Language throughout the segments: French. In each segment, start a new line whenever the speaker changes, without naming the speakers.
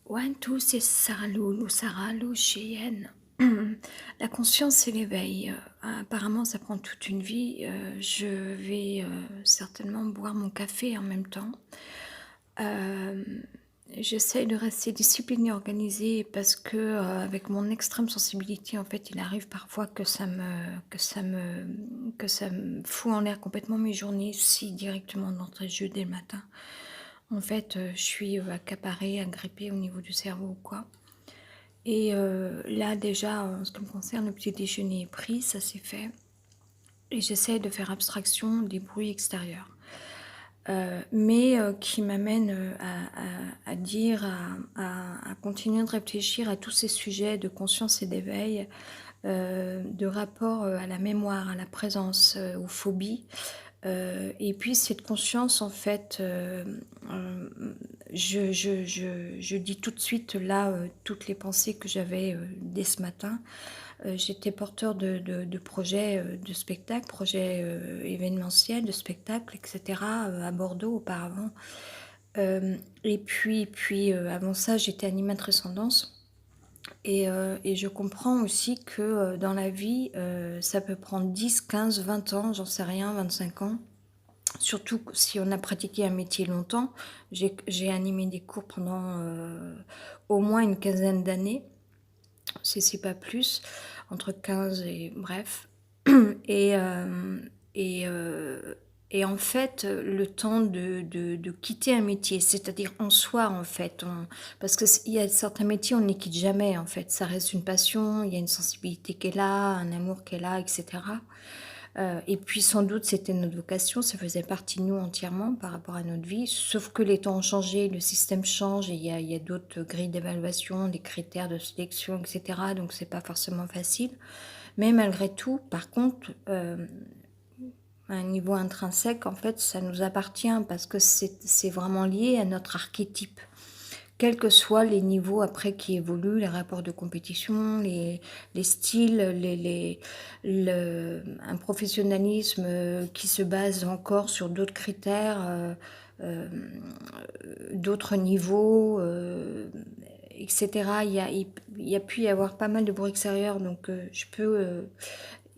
One, two, c'est Sarah Lou, Sarah Lou, Cheyenne. La conscience et l'éveil. Apparemment, ça prend toute une vie. Je vais certainement boire mon café en même temps. Euh, J'essaie de rester disciplinée, organisée, parce que avec mon extrême sensibilité, en fait, il arrive parfois que ça me fout en l'air complètement mes journées, si directement d'entrée de jeu dès le matin. En fait, je suis accaparée, agrippée au niveau du cerveau ou quoi. Et là, déjà, en ce qui me concerne, le petit déjeuner est pris, ça c'est fait. Et j'essaie de faire abstraction des bruits extérieurs. Mais qui m'amène à dire, à continuer de réfléchir à tous ces sujets de conscience et d'éveil, de rapport à la mémoire, à la présence, aux phobies. Et puis cette conscience, en fait, je dis tout de suite là toutes les pensées que j'avais dès ce matin. J'étais porteur de projets de spectacles, projets événementiels, de spectacles, etc. À Bordeaux auparavant. Et puis avant ça, j'étais animatrice en danse. Et je comprends aussi que dans la vie, ça peut prendre 10, 15, 20 ans, j'en sais rien, 25 ans. Surtout si on a pratiqué un métier longtemps. J'ai animé des cours pendant au moins une quinzaine d'années, si c'est pas plus, entre 15 et bref. Et, euh, et, euh, et en fait, le temps de quitter un métier, c'est-à-dire en soi, en fait, parce qu'il y a certains métiers, on ne les quitte jamais, en fait. Ça reste une passion, il y a une sensibilité qui est là, un amour qui est là, etc. Et puis sans doute c'était notre vocation, ça faisait partie de nous entièrement par rapport à notre vie, sauf que les temps ont changé, le système change, et il y a d'autres grilles d'évaluation, des critères de sélection, etc. Donc c'est pas forcément facile. Mais malgré tout, par contre, à un niveau intrinsèque, en fait, ça nous appartient parce que c'est vraiment lié à notre archétype. Quels que soient les niveaux après qui évoluent, les rapports de compétition, les styles, un professionnalisme qui se base encore sur d'autres critères, euh, d'autres niveaux, etc. Il y a pu y avoir pas mal de bruit extérieur, donc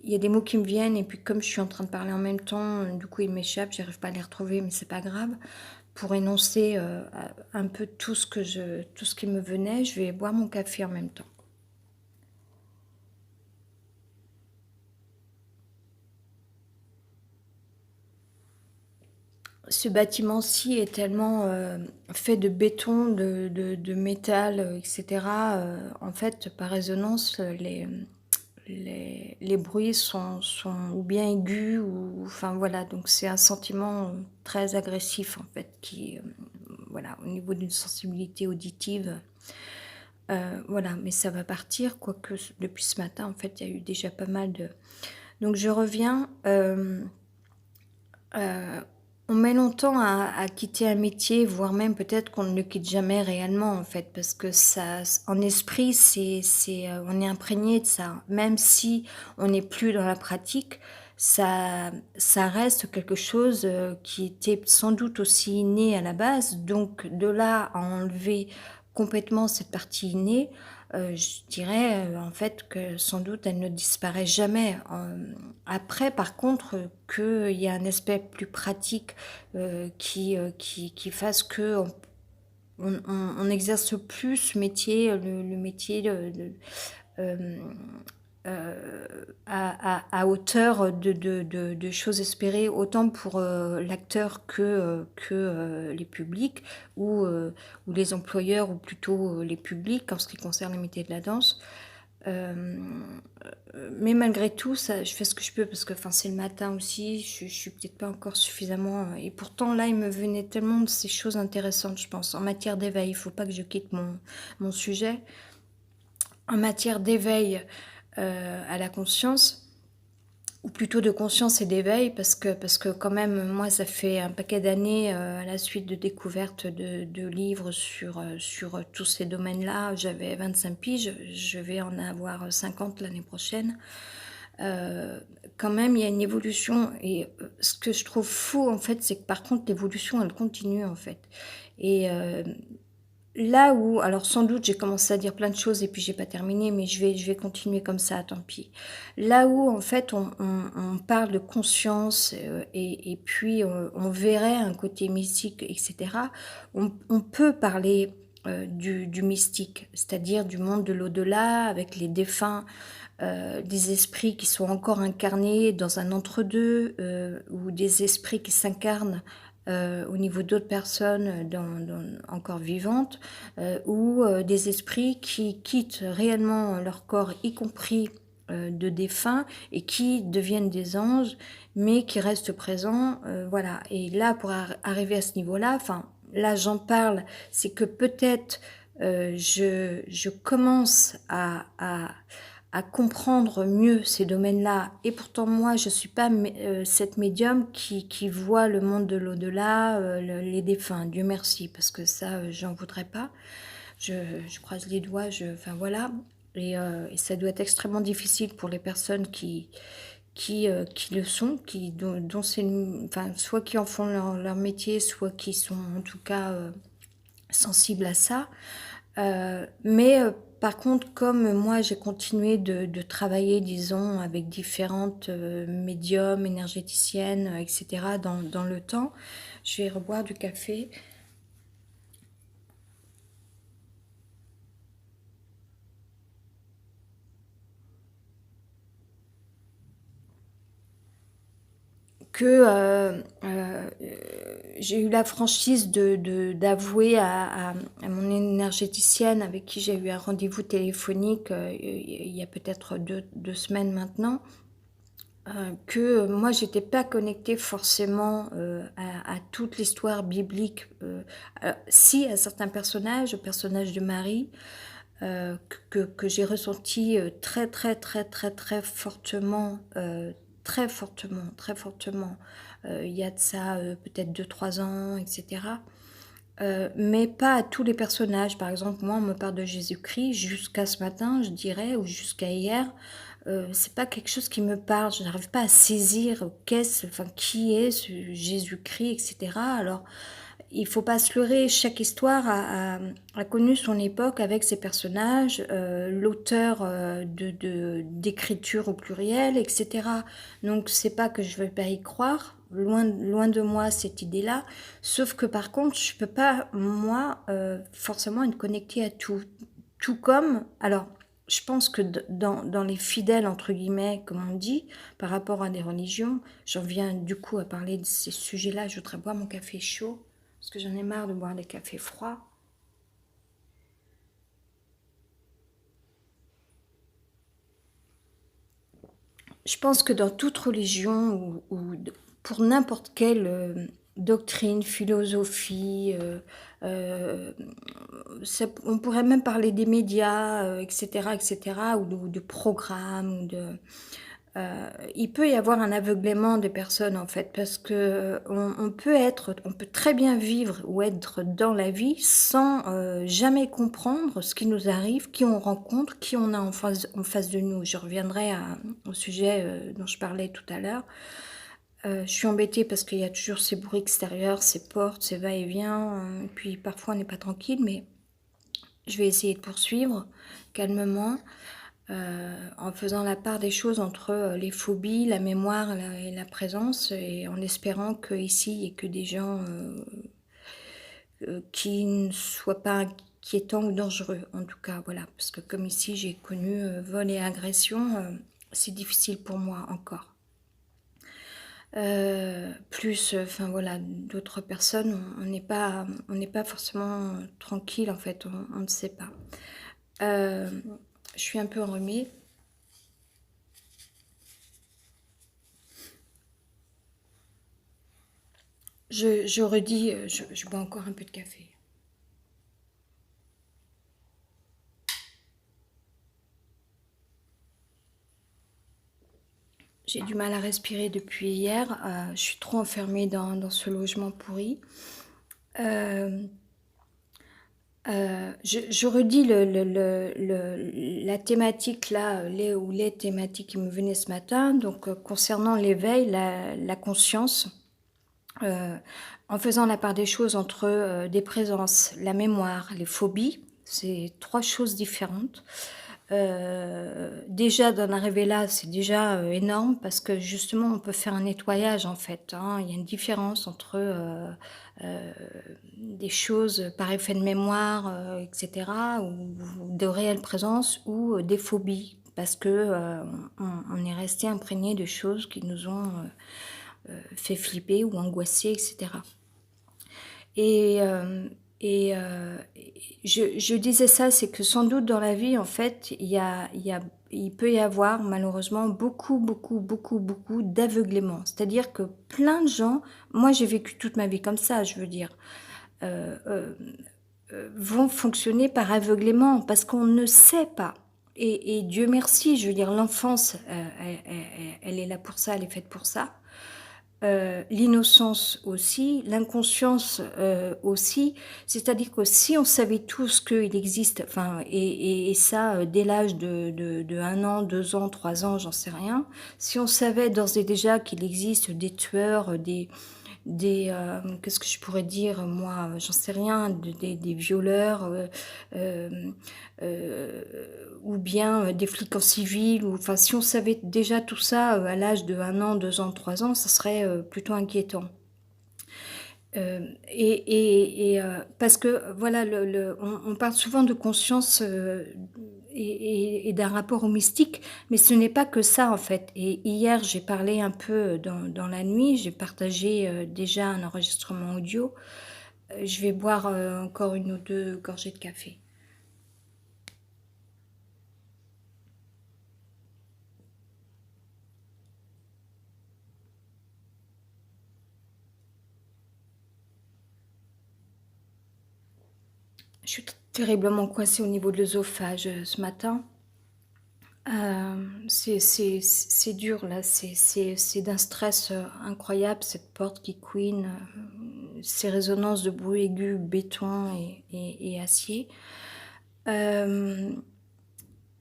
il y a des mots qui me viennent, et puis comme je suis en train de parler en même temps, du coup ils m'échappent, j'arrive pas à les retrouver, mais c'est pas grave. Pour énoncer un peu tout ce qui me venait, je vais boire mon café en même temps. Ce bâtiment-ci est tellement fait de béton, de métal, etc. En fait, par résonance, les bruits sont ou bien aigus, ou enfin voilà, donc c'est un sentiment très agressif en fait, qui voilà, au niveau d'une sensibilité auditive. Voilà, mais ça va partir, quoique depuis ce matin, en fait, il y a eu déjà pas mal de... Donc je reviens, on met longtemps à quitter un métier, voire même peut-être qu'on ne le quitte jamais réellement, en fait, parce que ça, en esprit, on est imprégné de ça. Même si on n'est plus dans la pratique, ça reste quelque chose qui était sans doute aussi inné à la base. Donc de là à enlever complètement cette partie innée, je dirais en fait que sans doute elle ne disparaît jamais. Après, par contre, qu'il y a un aspect plus pratique qui fasse que on exerce plus ce métier, le métier euh, à hauteur de choses espérées, autant pour l'acteur que les publics, ou les employeurs, ou plutôt les publics en ce qui concerne le métier de la danse. Euh, mais malgré tout, ça, je fais ce que je peux, parce que enfin, c'est le matin aussi, je suis peut-être pas encore suffisamment... Et pourtant, là, il me venait tellement de ces choses intéressantes, je pense. En matière d'éveil, il faut pas que je quitte mon sujet. En matière d'éveil à la conscience, ou plutôt de conscience et d'éveil, parce que quand même, moi, ça fait un paquet d'années à la suite de découvertes de livres sur tous ces domaines-là. J'avais 25 piges, je vais en avoir 50 l'année prochaine. Quand même, il y a une évolution, et ce que je trouve fou, en fait, c'est que par contre, l'évolution, elle continue, en fait. Et là où alors sans doute j'ai commencé à dire plein de choses et puis j'ai pas terminé, mais je vais continuer comme ça, tant pis. Là où en fait on parle de conscience, et puis, on verrait un côté mystique et cetera, on peut parler, du mystique, c'est-à-dire du monde de l'au-delà avec les défunts, des esprits qui sont encore incarnés dans un entre-deux, ou des esprits qui s'incarnent, au niveau d'autres personnes encore vivantes, ou des esprits qui quittent réellement leur corps, y compris de défunts, et qui deviennent des anges, mais qui restent présents, voilà. Et là, pour arriver à ce niveau-là, enfin, là j'en parle, c'est que peut-être je commence à comprendre mieux ces domaines-là. Et pourtant, moi, je ne suis pas cette médium qui voit le monde de l'au-delà, les défunts. Dieu merci, parce que ça, j'en voudrais pas. Je, je croise les doigts, enfin voilà. Et ça doit être extrêmement difficile pour les personnes qui le sont, dont c'est, enfin, soit qui en font leur métier, soit qui sont en tout cas sensibles à ça. Mais par contre, comme moi, j'ai continué de travailler, disons, avec différentes médiums, énergéticiennes, etc., dans le temps, je vais reboire du café. Que j'ai eu la franchise d'avouer à mon énergéticienne avec qui j'ai eu un rendez-vous téléphonique il y a peut-être deux semaines maintenant, que moi j'étais pas connectée forcément à toute l'histoire biblique, si à certains personnages, au personnage de Marie, que j'ai ressenti très très très très très fortement, très fortement, très fortement, il y a de ça peut-être 2 3 ans, etc. Mais pas à tous les personnages. Par exemple, moi, on me parle de Jésus-Christ jusqu'à ce matin, je dirais, ou jusqu'à hier. C'est pas quelque chose qui me parle. Je n'arrive pas à saisir enfin, qui est ce Jésus-Christ, etc. Alors, il faut pas se leurrer. Chaque histoire a connu son époque avec ses personnages, l'auteur d'écriture au pluriel, etc. Donc, c'est pas que je veux pas y croire. Loin de moi cette idée-là. Sauf que par contre, je peux pas, moi, forcément être connectée à tout. Tout comme, alors, je pense que dans les fidèles, entre guillemets, comme on dit, par rapport à des religions, j'en viens du coup à parler de ces sujets-là. Je voudrais boire mon café chaud, parce que j'en ai marre de boire des cafés froids. Je pense que dans toute religion, pour n'importe quelle doctrine, philosophie, euh, on pourrait même parler des médias, etc., etc., ou de programmes, il peut y avoir un aveuglement des personnes en fait, parce que on peut très bien vivre ou être dans la vie sans jamais comprendre ce qui nous arrive, qui on rencontre, qui on a en face de nous. Je reviendrai au sujet dont je parlais tout à l'heure. Je suis embêtée parce qu'il y a toujours ces bruits extérieurs, ces portes, ces va-et-vient, et puis parfois on n'est pas tranquille, mais je vais essayer de poursuivre calmement, en faisant la part des choses entre les phobies, la mémoire et la présence, et en espérant qu'ici, il n'y ait que des gens qui ne soient pas inquiétants ou dangereux, en tout cas, voilà. Parce que comme ici, j'ai connu vol et agression, c'est difficile pour moi encore. Plus, enfin voilà, d'autres personnes, on n'est pas forcément tranquille en fait, on ne sait pas. Euh, je suis un peu enrhumée. Je redis, je bois encore un peu de café. J'ai du mal à respirer depuis hier. Je suis trop enfermée dans ce logement pourri. Euh, je redis la thématique là, les thématiques qui me venaient ce matin. Donc, concernant l'éveil, la conscience. En faisant la part des choses entre, des présences, la mémoire, les phobies, c'est 3 choses différentes. Déjà d'en arriver là, c'est déjà, énorme parce que justement on peut faire un nettoyage en fait, hein. Il y a une différence entre, heu, des choses par effet de mémoire, et cetera ou de réelles présences ou, des phobies parce que, on est resté imprégné de choses qui nous ont, fait flipper ou angoisser et cetera. Et je disais ça, c'est que sans doute dans la vie, en fait, il peut y avoir malheureusement beaucoup, beaucoup, beaucoup, beaucoup d'aveuglement. C'est-à-dire que plein de gens, moi j'ai vécu toute ma vie comme ça, je veux dire, heu heu vont fonctionner par aveuglement parce qu'on ne sait pas. Et Dieu merci, je veux dire l'enfance, elle est là pour ça, elle est faite pour ça. L'innocence aussi, l'inconscience, aussi. C'est-à-dire que si on savait tous qu'il existe enfin et ça, dès l'âge de 1 an, 2 ans, 3 ans, j'en sais rien. Si on savait d'ores et déjà qu'il existe des tueurs, qu'est-ce que je pourrais dire moi? J'en sais rien, des violeurs, ou bien, des flics en civil ou enfin si on savait déjà tout ça, à l'âge de 1 an, 2 ans, 3 ans, ça serait, plutôt inquiétant. Parce que, voilà, on parle souvent de conscience, et d'un rapport au mystique, mais ce n'est pas que ça, en fait. Et hier, j'ai parlé un peu, dans la nuit, j'ai partagé, déjà un enregistrement audio. Je vais boire, encore 1 ou 2 gorgées de café. Je suis terriblement coincée au niveau de l'œsophage, ce matin. C'est dur là, c'est d'un stress, incroyable, cette porte qui couine, ces résonances de bruit aigu, béton et acier. Hem,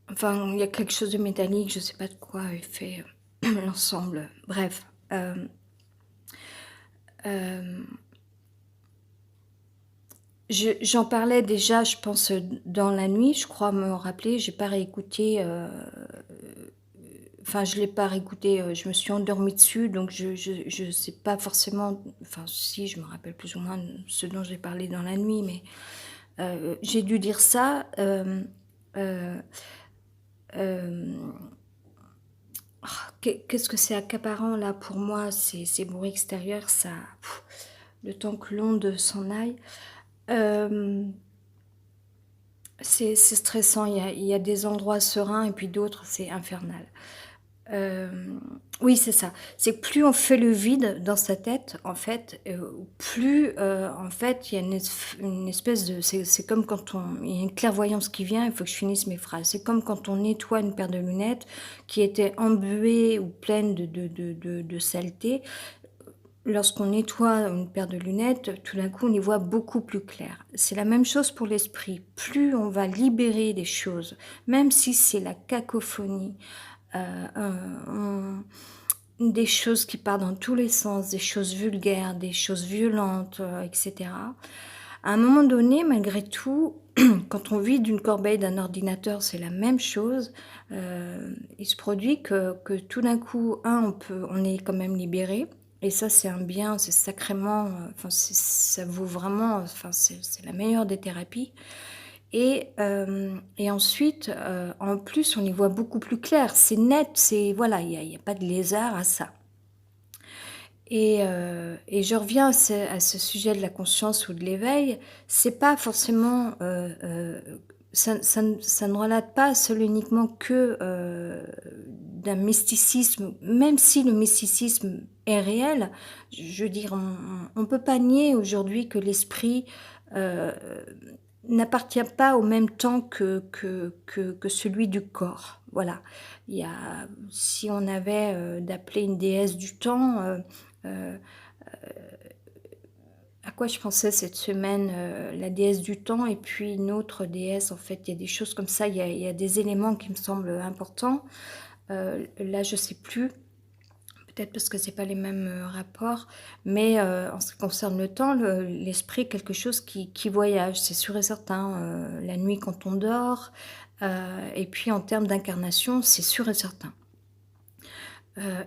enfin, il y a quelque chose de métallique, je sais pas de quoi est fait, l'ensemble. Bref, hem j'en parlais déjà, je pense, dans la nuit, je crois me rappeler. J'ai pas réécouté, enfin, je l'ai pas réécouté, je me suis endormie dessus, donc je sais pas forcément enfin si, je me rappelle plus ou moins de ce dont j'ai parlé dans la nuit, mais j'ai dû dire ça, heu, hem, qu'est-ce que c'est accaparant là pour moi, ces bruits extérieurs, ça le temps que l'onde s'en aille. Hem C'est stressant, il y a des endroits sereins et puis d'autres, c'est infernal. Oui, c'est ça. C'est que plus on fait le vide dans sa tête, en fait, plus, en fait, il y a une espèce de c'est comme quand on il y a une clairvoyance qui vient, il faut que je finisse mes phrases. C'est comme quand on nettoie une paire de lunettes qui était embuée ou pleine de saleté. Lorsqu'on nettoie une paire de lunettes, tout d'un coup, on y voit beaucoup plus clair. C'est la même chose pour l'esprit. Plus on va libérer des choses, même si c'est la cacophonie, on des choses qui partent dans tous les sens, des choses vulgaires, des choses violentes, et cetera. À un moment donné, malgré tout, quand on vide une corbeille d'un ordinateur, c'est la même chose. Il se produit que tout d'un coup, on est quand même libéré et ça, c'est un bien, c'est sacrément, enfin, ça vaut vraiment, enfin, c'est la meilleure des thérapies et ensuite, en plus, on y voit beaucoup plus clair. C'est net, c'est voilà, il y a pas de lézard à ça. Et je reviens à ce sujet de la conscience ou de l'éveil, c'est pas forcément, ça ne relate pas seul uniquement que, d'un mysticisme, même si le mysticisme est réel. Je veux dire, on peut pas nier aujourd'hui que l'esprit, heu, n'appartient pas au même temps que celui du corps. Voilà. Il y a si on avait, d'appeler une déesse du temps, Heu, à quoi je pensais cette semaine? La déesse du temps et puis une autre déesse, en fait, il y a des choses comme ça, il y a des éléments qui me semblent importants. Là, je sais plus. peut-être parce que c'est pas les mêmes, rapports, mais en ce qui concerne le temps, l'esprit est quelque chose qui voyage, c'est sûr et certain, la nuit quand on dort, et puis en termes d'incarnation, c'est sûr et certain.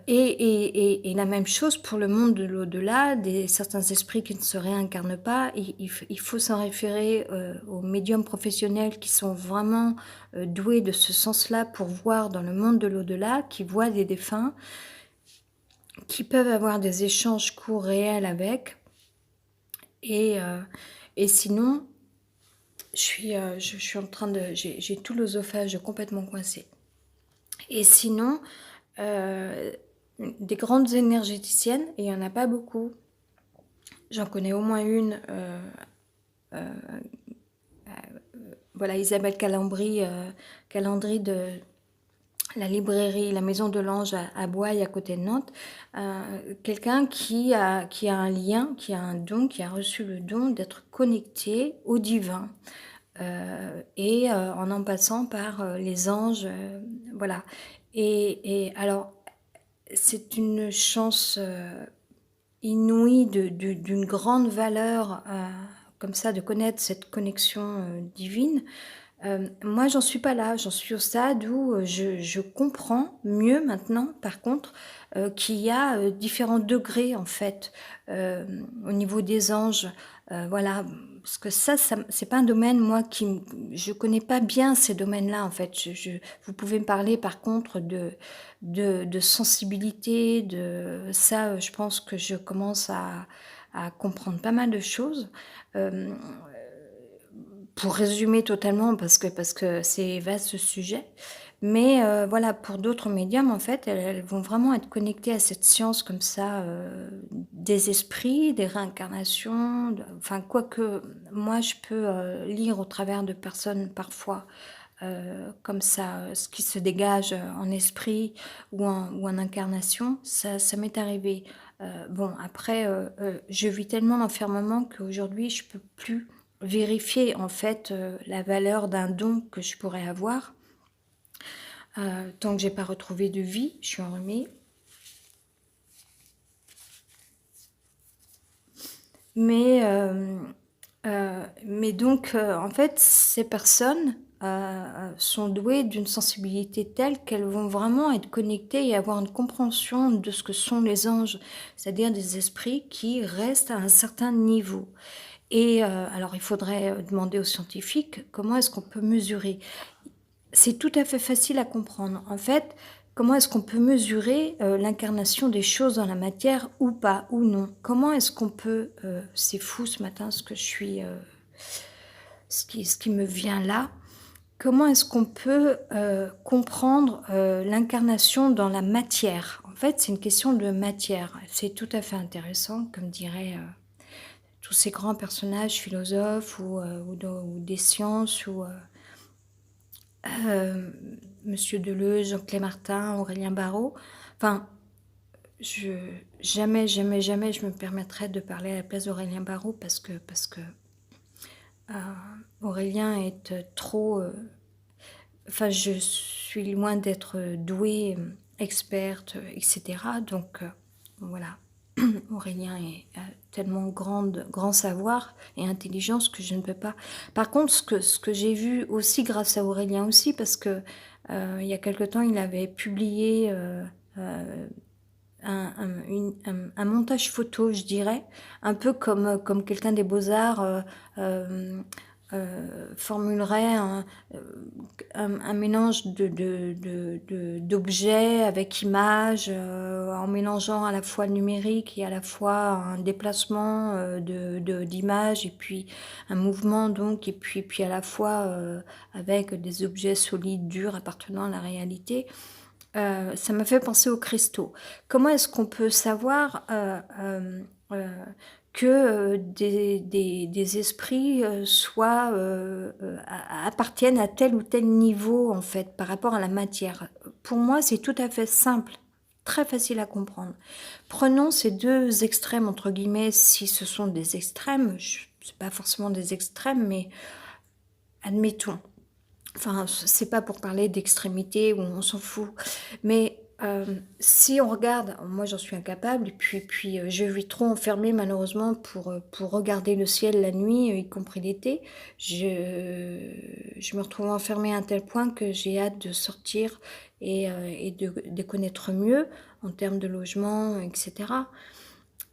Et la même chose pour le monde de l'au-delà, des certains esprits qui ne se réincarnent pas. Il faut s'en référer, aux médiums professionnels qui sont vraiment, doués de ce sens-là pour voir dans le monde de l'au-delà, qui voient des défunts, qui peuvent avoir des échanges courts réels avec. Et sinon, je suis en train de j'ai tout l'œsophage complètement coincé. Et sinon, Heu, des grandes énergéticiennes, et il y en a pas beaucoup. J'en connais au moins une, voilà, Isabelle Calandry de la librairie La Maison de l'Ange à Boye, à côté de Nantes. Quelqu'un qui a un lien, qui a un don, qui a reçu le don d'être connecté au divin, en passant par, les anges, voilà. Et alors, c'est une chance, inouïe d'une grande valeur, comme ça, de connaître cette connexion, divine. Moi, j'en suis pas là, j'en suis au stade où, je comprends mieux maintenant, par contre, qu'il y a, différents degrés, en fait, au niveau des anges. Voilà, parce que c'est pas un domaine, moi, je connais pas bien ces domaines-là, en fait. Vous pouvez me parler, par contre, de sensibilité, de ça, je pense que je commence à comprendre pas mal de choses. Hem pour résumer totalement, parce que c'est vaste ce sujet, mais voilà, pour d'autres médiums, en fait, elles vont vraiment être connectées à cette science comme ça, des esprits, des réincarnations, enfin, quoique moi je peux, lire au travers de personnes parfois, comme ça, ce qui se dégage, en esprit ou en incarnation, ça m'est arrivé. Bon, après, je vis tellement l'enfermement qu'aujourd'hui je peux plus vérifier, en fait, la valeur d'un don que je pourrais avoir, tant que j'ai pas retrouvé de vie. Je suis enrhumée. Mais donc, en fait, ces personnes, sont douées d'une sensibilité telle qu'elles vont vraiment être connectées et avoir une compréhension de ce que sont les anges, c'est-à-dire des esprits qui restent à un certain niveau. Et alors il faudrait, demander aux scientifiques comment est-ce qu'on peut mesurer. C'est tout à fait facile à comprendre. En fait, comment est-ce qu'on peut mesurer, l'incarnation des choses dans la matière ou pas, ou non? Comment est-ce qu'on peut, c'est fou ce matin ce que je suis, ce qui me vient là. Comment est-ce qu'on peut, comprendre, l'incarnation dans la matière? En fait, c'est une question de matière. C'est tout à fait intéressant, comme diraient, tous ces grands personnages philosophes ou des sciences Monsieur Deleuze, Jean Clémartin, Aurélien Barraud. Enfin, je jamais, jamais, jamais je me permettrais de parler à la place d'Aurélien Barraud parce que heu, Aurélien est, trop, enfin, je suis loin d'être, douée, experte, et cetera. Donc voilà. Aurélien a tellement grand savoir et intelligence que je ne peux pas. Par contre, ce que j'ai vu aussi grâce à Aurélien aussi, parce que, il y a quelque temps, il avait publié, heu, un montage photo, je dirais, un peu comme quelqu'un des beaux-arts, formulerait un mélange d'objets avec images, en mélangeant à la fois le numérique et à la fois un déplacement, d'images, et puis un mouvement donc, et puis à la fois, avec des objets solides, durs, appartenant à la réalité. Ça m'a fait penser aux cristaux. Comment est-ce qu'on peut savoir, que, des esprits, soient, appartiennent à tel ou tel niveau, en fait, par rapport à la matière? Pour moi, c'est tout à fait simple, très facile à comprendre. Prenons ces 2 «extrêmes» entre guillemets, si ce sont des extrêmes, c'est pas forcément des extrêmes, mais admettons. Enfin, c'est pas pour parler d'extrémité où on s'en fout, mais Si on regarde, moi j'en suis incapable, et puis je vis trop enfermée malheureusement pour regarder le ciel la nuit, y compris l'été. Je me retrouve enfermée à un tel point que j'ai hâte de sortir et de connaître mieux en termes de logement, et cetera.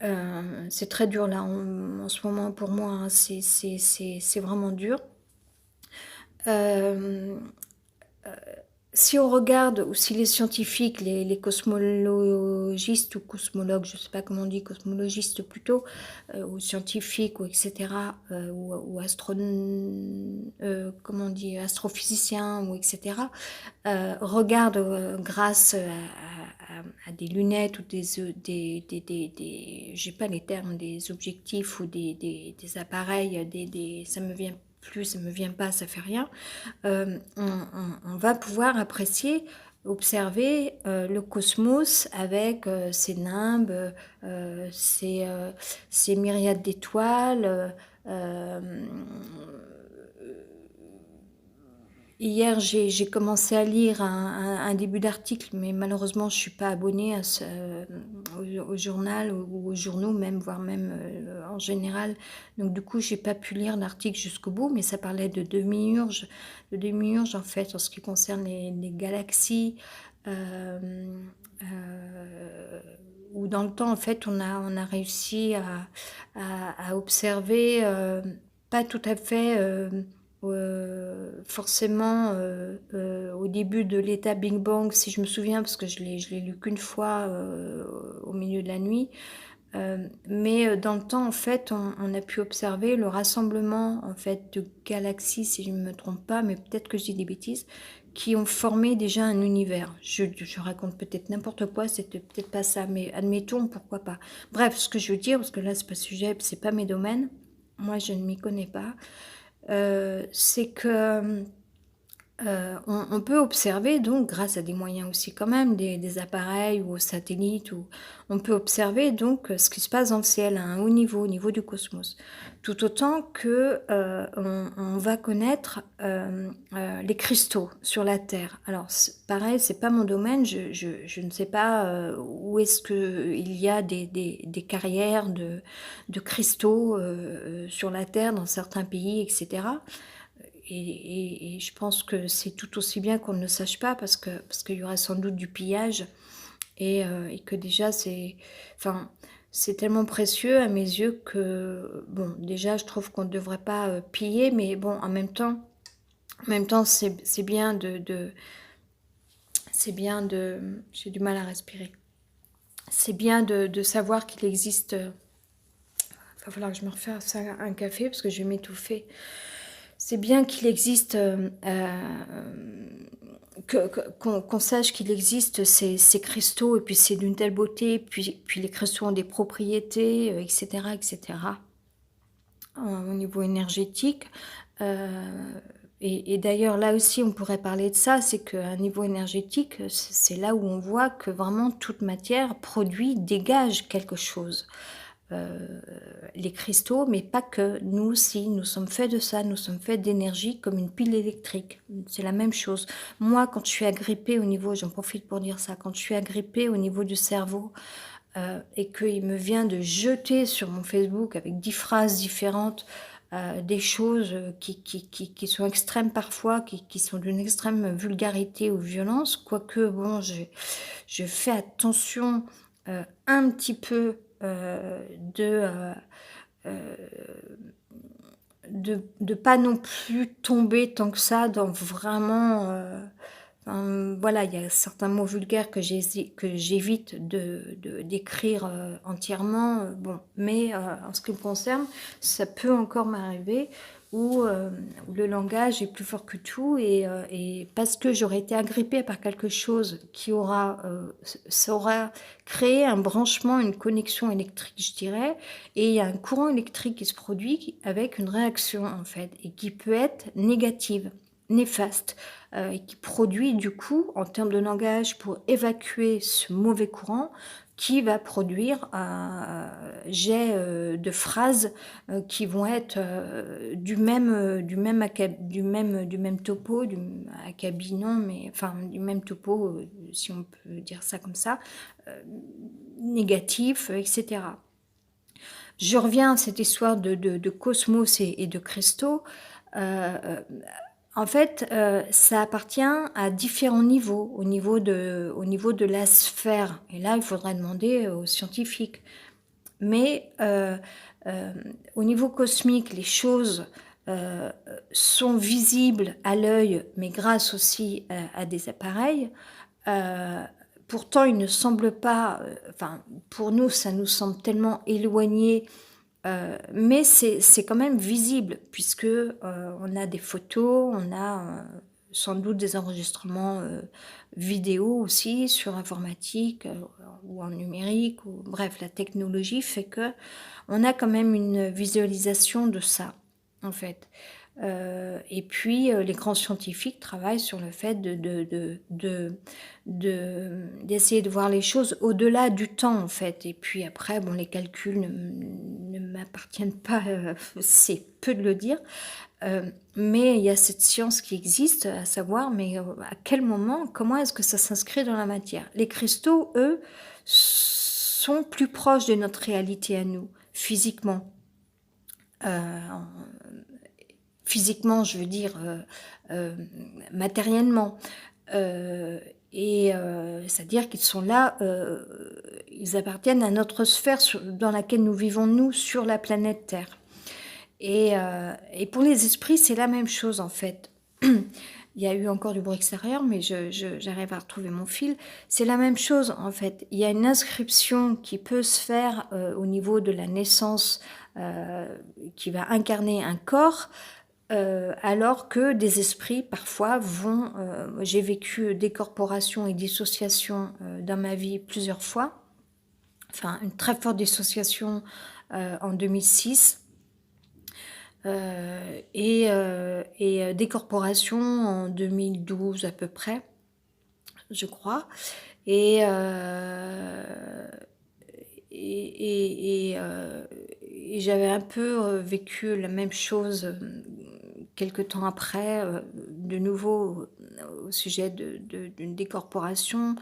C'est très dur là en ce moment pour moi, hein, c'est vraiment dur. Hem Si on regarde, ou si les scientifiques, les cosmologistes ou cosmologues, je ne sais pas comment on dit, cosmologistes plutôt, ou scientifiques, ou etc., ou comment on dit, astrophysiciens, ou etc., regardent grâce à des lunettes ou j'ai pas les termes, des objectifs ou des appareils, ça me vient plus, ça me vient pas, ça fait rien. On va pouvoir apprécier, observer le cosmos avec ses nimbes, ses myriades d'étoiles. Euh, Hier, j'ai commencé à lire un début d'article, mais malheureusement, je suis pas abonnée au journal ou aux journaux même, voire même en général. Donc du coup, j'ai pas pu lire l'article jusqu'au bout, mais ça parlait de démiurge en fait, en ce qui concerne les galaxies, euh, euh, où dans le temps, en fait, on a réussi à observer, pas tout à fait. Forcément au début de l'état Big Bang, si je me souviens, parce que je l'ai lu qu'une fois au milieu de la nuit. Mais dans le temps, en fait, on a pu observer le rassemblement en fait de galaxies, si je ne me trompe pas, mais peut-être que je dis des bêtises, qui ont formé déjà un univers. Je raconte peut-être n'importe quoi, c'était peut-être pas ça, mais admettons, pourquoi pas. Bref, ce que je veux dire, parce que là, c'est pas sujet, c'est pas mes domaines, moi je ne m'y connais pas, c'est que on peut observer, donc grâce à des moyens aussi quand même, des appareils ou aux satellites, on peut observer donc ce qui se passe dans le ciel à un haut niveau, au niveau du cosmos. Tout autant que on va connaître les cristaux sur la Terre. Alors pareil, c'est pas mon domaine, je ne sais pas où est-ce que il y a des carrières de cristaux sur la Terre dans certains pays, etc. Et je pense que c'est tout aussi bien qu'on ne le sache pas, parce qu'il y aurait sans doute du pillage, et que déjà enfin, c'est tellement précieux à mes yeux que, bon, déjà je trouve qu'on ne devrait pas piller, mais bon, en même temps c'est bien j'ai du mal à respirer. C'est bien de savoir qu'il existe. Il va falloir que je me refasse un café parce que je vais m'étouffer. C'est bien qu'il existe, qu'on sache qu'il existe ces cristaux, et puis c'est d'une telle beauté, puis les cristaux ont des propriétés, etc., etc., au niveau énergétique. Et d'ailleurs, là aussi, on pourrait parler de ça, c'est qu'à niveau énergétique, c'est là où on voit que vraiment toute matière produit, dégage quelque chose. euh, les cristaux, mais pas que. Nous aussi, nous sommes faits de ça, nous sommes faits d'énergie comme une pile électrique. C'est la même chose. Moi, quand je suis agrippée au niveau, j'en profite pour dire ça, quand je suis agrippée au niveau du cerveau, et qu'il me vient de jeter sur mon Facebook avec 10 phrases différentes, des choses qui sont extrêmes parfois, qui sont d'une extrême vulgarité ou violence, quoique, bon, je fais attention un petit peu euh, de pas non plus tomber tant que ça dans vraiment... enfin, voilà, il y a certains mots vulgaires que j'évite d'écrire entièrement. Bon, mais en ce qui me concerne, ça peut encore m'arriver où le langage est plus fort que tout, et parce que j'aurais été agrippée par quelque chose ça aura créé un branchement, une connexion électrique, je dirais, et il y a un courant électrique qui se produit avec une réaction en fait, et qui peut être négative, néfaste, et qui produit du coup, en termes de langage, pour évacuer ce mauvais courant, qui va produire un jet de phrases qui vont être du même topo, acabit non, mais enfin du même topo, si on peut dire ça comme ça, euh, négatif, etc. Je reviens à cette histoire de cosmos et de cristaux. Euh, euh, En fait, ça appartient à différents niveaux, au niveau de la sphère. Et là, il faudrait demander aux scientifiques. Mais au niveau cosmique, les choses sont visibles à l'œil, mais grâce aussi à des appareils. Euh, Pourtant, il ne semble pas, enfin, pour nous, ça nous semble tellement éloigné, mais c'est quand même visible, puisque on a des photos, on a sans doute des enregistrements vidéo aussi sur informatique ou en numérique, ou bref, la technologie fait que on a quand même une visualisation de ça, en fait. Et puis, les grands scientifiques travaillent sur le fait d'essayer de voir les choses au-delà du temps, en fait. Et puis après, bon, les calculs ne m'appartiennent pas, c'est peu de le dire. Mais il y a cette science qui existe, à savoir, mais à quel moment, comment est-ce que ça s'inscrit dans la matière? Les cristaux, eux, sont plus proches de notre réalité à nous, physiquement. Euh, Physiquement, je veux dire matériellement. C'est-à-dire qu'ils sont là, ils appartiennent à notre sphère dans laquelle nous vivons, nous, sur la planète Terre. Et pour les esprits, c'est la même chose, en fait. Il y a eu encore du bruit extérieur, mais j'arrive à retrouver mon fil. C'est la même chose, en fait. Il y a une inscription qui peut se faire au niveau de la naissance, qui va incarner un corps, alors que des esprits, parfois, vont... j'ai vécu décorporation et dissociation dans ma vie plusieurs fois. Enfin, une très forte dissociation en 2006. Et décorporation en 2012 à peu près, je crois. Et, euh, et j'avais un peu vécu la même chose quelques temps après, de nouveau au sujet d'une décorporation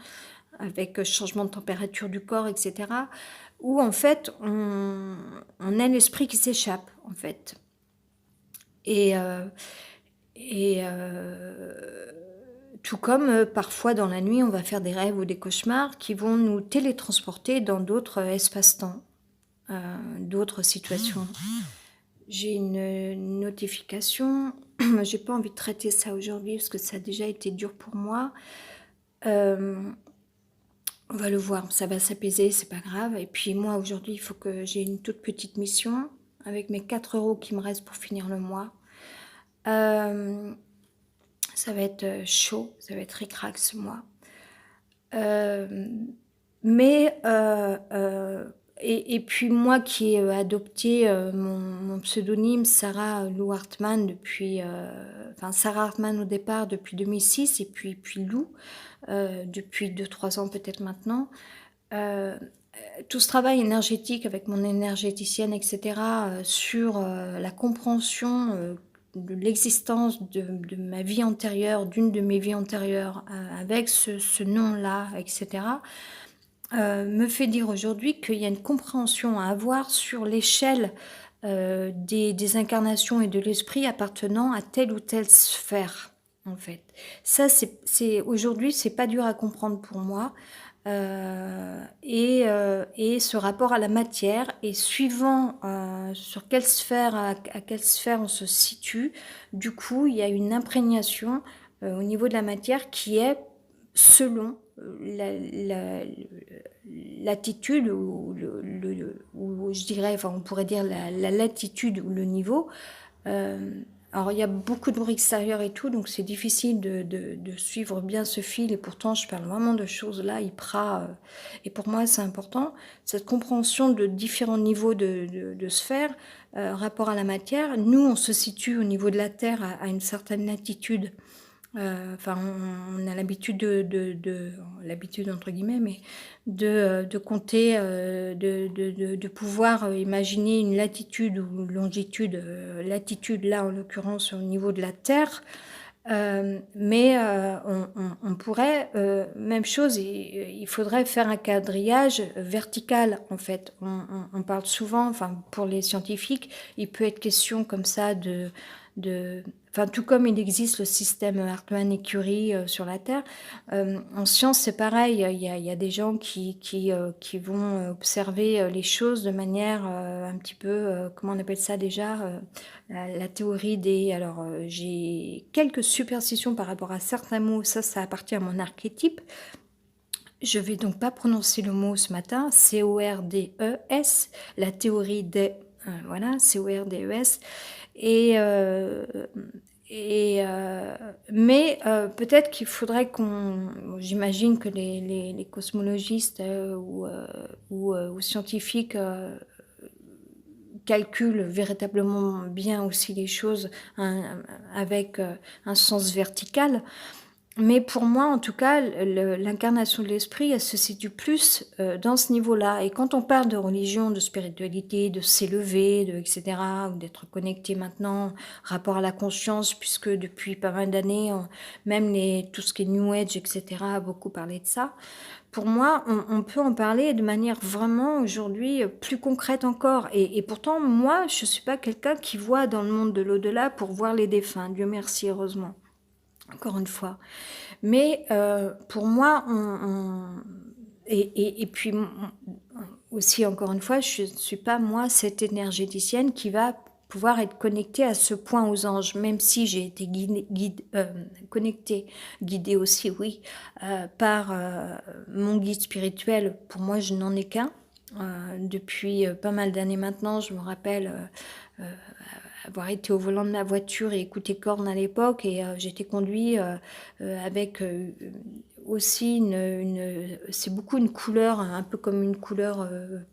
avec changement de température du corps, etc. Où en fait on a l'esprit qui s'échappe en fait. Et, euh, et tout comme parfois dans la nuit, on va faire des rêves ou des cauchemars qui vont nous télétransporter dans d'autres espaces-temps, d'autres situations. J'ai une notification. J'ai pas envie de traiter ça aujourd'hui parce que ça a déjà été dur pour moi. Euh, on va le voir, ça va s'apaiser, c'est pas grave. Et puis moi aujourd'hui, il faut que j'ai une toute petite mission avec mes 4 euros qui me restent pour finir le mois. Euh, Ça va être chaud, ça va être ric-rac ce mois. Euh, mais, et puis moi qui ai adopté mon pseudonyme Sarah Lou Hartmann depuis, enfin Sarah Hartmann au départ depuis 2006 et puis Lou depuis 2-3 ans peut-être maintenant. Euh, Tout ce travail énergétique avec mon énergéticienne, etc., sur la compréhension de l'existence de ma vie antérieure, d'une de mes vies antérieures, avec ce nom-là, etc., me fait dire aujourd'hui qu'il y a une compréhension à avoir sur l'échelle des incarnations et de l'esprit appartenant à telle ou telle sphère, en fait. Ça, aujourd'hui, c'est pas dur à comprendre pour moi. Et ce rapport à la matière, et suivant sur quelle sphère, à quelle sphère on se situe, du coup, il y a une imprégnation au niveau de la matière qui est selon l'attitude ou je dirais, enfin on pourrait dire la latitude ou le niveau. Alors il y a beaucoup de bruit extérieur et tout, donc c'est difficile de suivre bien ce fil, et pourtant je parle vraiment de choses là, et pour moi c'est important, cette compréhension de différents niveaux de sphères, rapport à la matière. Nous on se situe au niveau de la Terre à une certaine latitude, Enfin, on a l'habitude l'habitude entre guillemets, mais de compter, de pouvoir, imaginer une latitude ou longitude, latitude là, en l'occurrence, au niveau de la Terre. Mais on pourrait, même chose, il faudrait faire un quadrillage vertical, en fait. On parle souvent, enfin, pour les scientifiques, il peut être question comme ça de enfin, tout comme il existe le système Hartmann et Curie sur la Terre, en science, c'est pareil. Il y a des gens qui vont observer les choses de manière un petit peu, comment on appelle ça déjà, la théorie des... Alors, j'ai quelques superstitions par rapport à certains mots, ça appartient à mon archétype. Je vais donc pas prononcer le mot ce matin, C-O-R-D-E-S, la théorie des... voilà, C-O-R-D-E-S. Et, euh, mais peut-être qu'il faudrait qu'on... J'imagine que les cosmologistes ou scientifiques calculent véritablement bien aussi les choses, hein, avec un sens vertical. Mais pour moi, en tout cas, l'incarnation de l'esprit, elle se situe plus dans ce niveau-là. Et quand on parle de religion, de spiritualité, de s'élever, etc., ou d'être connecté maintenant, rapport à la conscience, puisque depuis pas mal d'années, même tout ce qui est New Age, etc., a beaucoup parlé de ça. Pour moi, on peut en parler de manière vraiment aujourd'hui plus concrète encore. Et pourtant, moi, je ne suis pas quelqu'un qui voit dans le monde de l'au-delà pour voir les défunts. Dieu merci, heureusement. Encore une fois. Mais pour moi, et puis aussi, encore une fois, je ne suis pas, moi, cette énergéticienne qui va pouvoir être connectée à ce point aux anges, même si j'ai été connectée, guidée aussi, oui, par mon guide spirituel. Pour moi, je n'en ai qu'un. Depuis pas mal d'années maintenant, je me rappelle avoir été au volant de ma voiture et écouter Korn à l'époque, et j'étais conduit avec aussi c'est beaucoup une couleur, un peu comme une couleur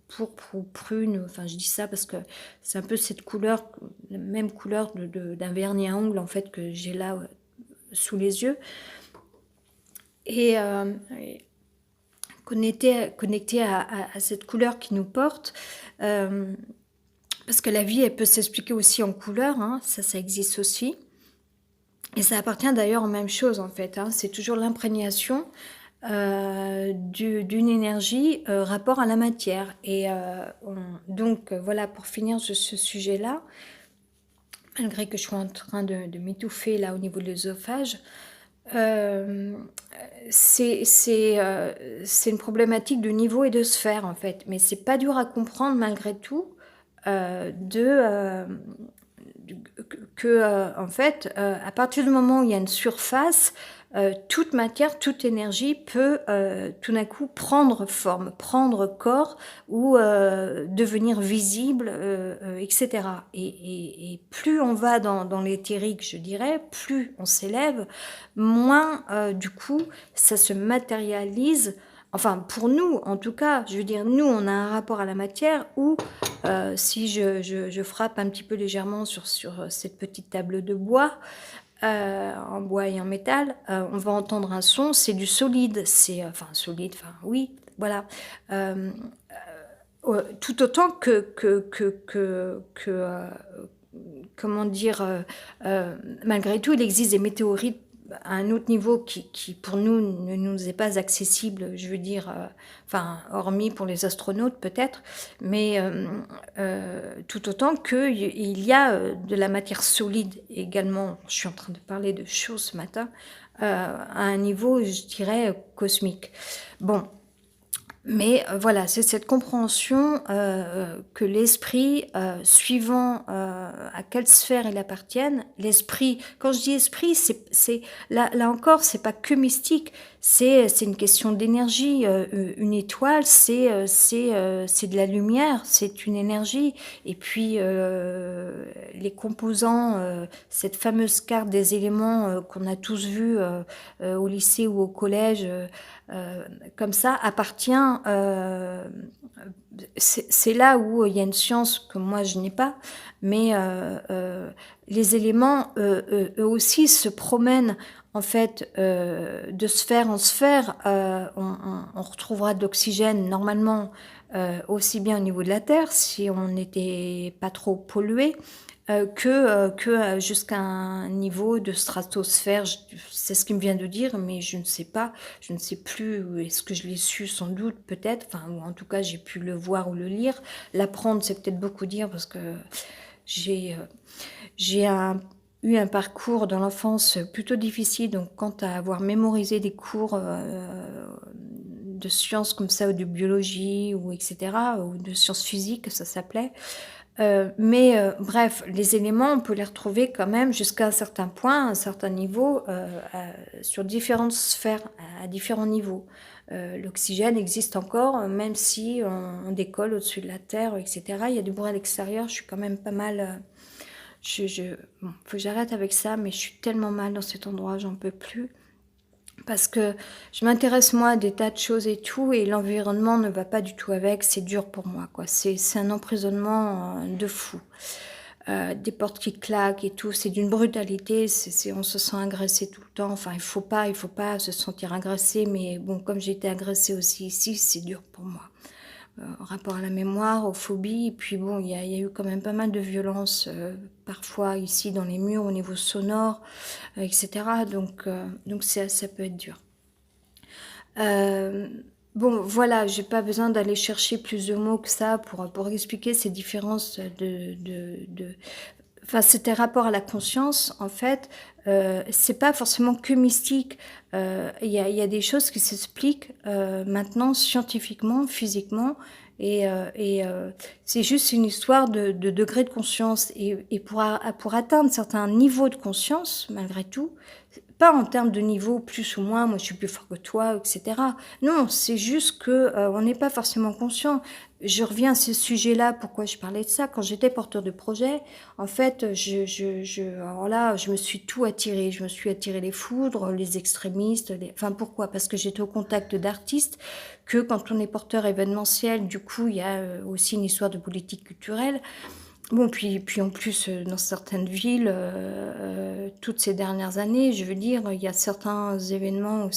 pourpre ou prune. Enfin, je dis ça parce que c'est un peu cette couleur, la même couleur d'un vernis à ongles en fait que j'ai là sous les yeux. Et connecté à cette couleur qui nous porte. Parce que la vie, elle peut s'expliquer aussi en couleurs, hein, ça existe aussi. Et ça appartient d'ailleurs aux mêmes choses, en fait. Hein. C'est toujours l'imprégnation d'une énergie rapport à la matière. Et donc, voilà, pour finir sur ce sujet-là, malgré que je sois en train de m'étouffer là au niveau de l'œsophage, c'est une problématique de niveau et de sphère, en fait. Mais c'est pas dur à comprendre malgré tout. En fait, à partir du moment où il y a une surface, toute matière, toute énergie peut tout d'un coup prendre forme, prendre corps ou devenir visible, etc. Et plus on va dans l'éthérique, je dirais, plus on s'élève, moins du coup ça se matérialise. Enfin, pour nous, en tout cas, je veux dire, nous, on a un rapport à la matière où, si je frappe un petit peu légèrement sur cette petite table de bois, en bois et en métal, on va entendre un son, c'est du solide, enfin, solide, enfin, oui, voilà. Tout autant comment dire, malgré tout, il existe des météorites à un autre niveau qui pour nous ne nous est pas accessible, je veux dire, enfin, hormis pour les astronautes peut-être, mais tout autant qu'il y a de la matière solide également. Je suis en train de parler de choses ce matin, à un niveau, je dirais, cosmique. Bon. Mais voilà, c'est cette compréhension que l'esprit, suivant à quelle sphère il appartienne, l'esprit, quand je dis esprit, là encore, c'est pas que mystique, c'est une question d'énergie. Une étoile, c'est de la lumière, c'est une énergie. Et puis les composants, cette fameuse carte des éléments qu'on a tous vus au lycée ou au collège, comme ça, appartient bien, c'est là où il y a une science que moi je n'ai pas, mais les éléments, eux aussi se promènent en fait, de sphère en sphère. On retrouvera de l'oxygène normalement, aussi bien au niveau de la Terre, si on n'était pas trop pollué, jusqu'à un niveau de stratosphère. C'est ce qu'il me vient de dire, mais je ne sais pas, je ne sais plus, est-ce que je l'ai su? Sans doute, peut-être, enfin, ou en tout cas, j'ai pu le voir ou le lire. L'apprendre, c'est peut-être beaucoup dire parce que j'ai j'ai eu un parcours dans l'enfance plutôt difficile, donc quant à avoir mémorisé des cours de sciences comme ça, ou de biologie, ou etc., ou de sciences physiques, ça s'appelait. Bref, les éléments, on peut les retrouver quand même jusqu'à un certain point, à un certain niveau, sur différentes sphères, à différents niveaux. L'oxygène existe encore, même si on décolle au-dessus de la Terre, etc. Il y a du bruit à l'extérieur, je suis quand même pas mal... bon, faut que j'arrête avec ça, mais je suis tellement mal dans cet endroit, j'en peux plus. Parce que je m'intéresse moi à des tas de choses et tout, et l'environnement ne va pas du tout avec, c'est dur pour moi, quoi. C'est un emprisonnement de fou. Des portes qui claquent et tout, c'est d'une brutalité, on se sent agressé tout le temps. Enfin, il faut pas se sentir agressé, mais bon, comme j'ai été agressée aussi ici, c'est dur pour moi. En rapport à la mémoire, aux phobies, et puis bon, il y a eu quand même pas mal de violences, parfois ici dans les murs, au niveau sonore, etc. Donc ça peut être dur. Bon, voilà, j'ai pas besoin d'aller chercher plus de mots que ça pour expliquer ces différences enfin, c'était rapport à la conscience, en fait. C'est pas forcément que mystique. Il y a des choses qui s'expliquent maintenant scientifiquement, physiquement, et c'est juste une histoire de degré de conscience. Et pour atteindre certains niveaux de conscience, malgré tout, pas en termes de niveau plus ou moins, moi je suis plus fort que toi, etc. Non, c'est juste que on n'est pas forcément conscient. Je reviens à ce sujet-là, pourquoi je parlais de ça. Quand j'étais porteur de projet, en fait, alors là, je me suis tout attiré. Je me suis attiré les foudres, les extrémistes. Enfin, pourquoi? Parce que j'étais au contact d'artistes, que quand on est porteur événementiel, du coup, il y a aussi une histoire de politique culturelle. Bon, puis en plus, dans certaines villes, toutes ces dernières années, je veux dire, il y a certains événements ou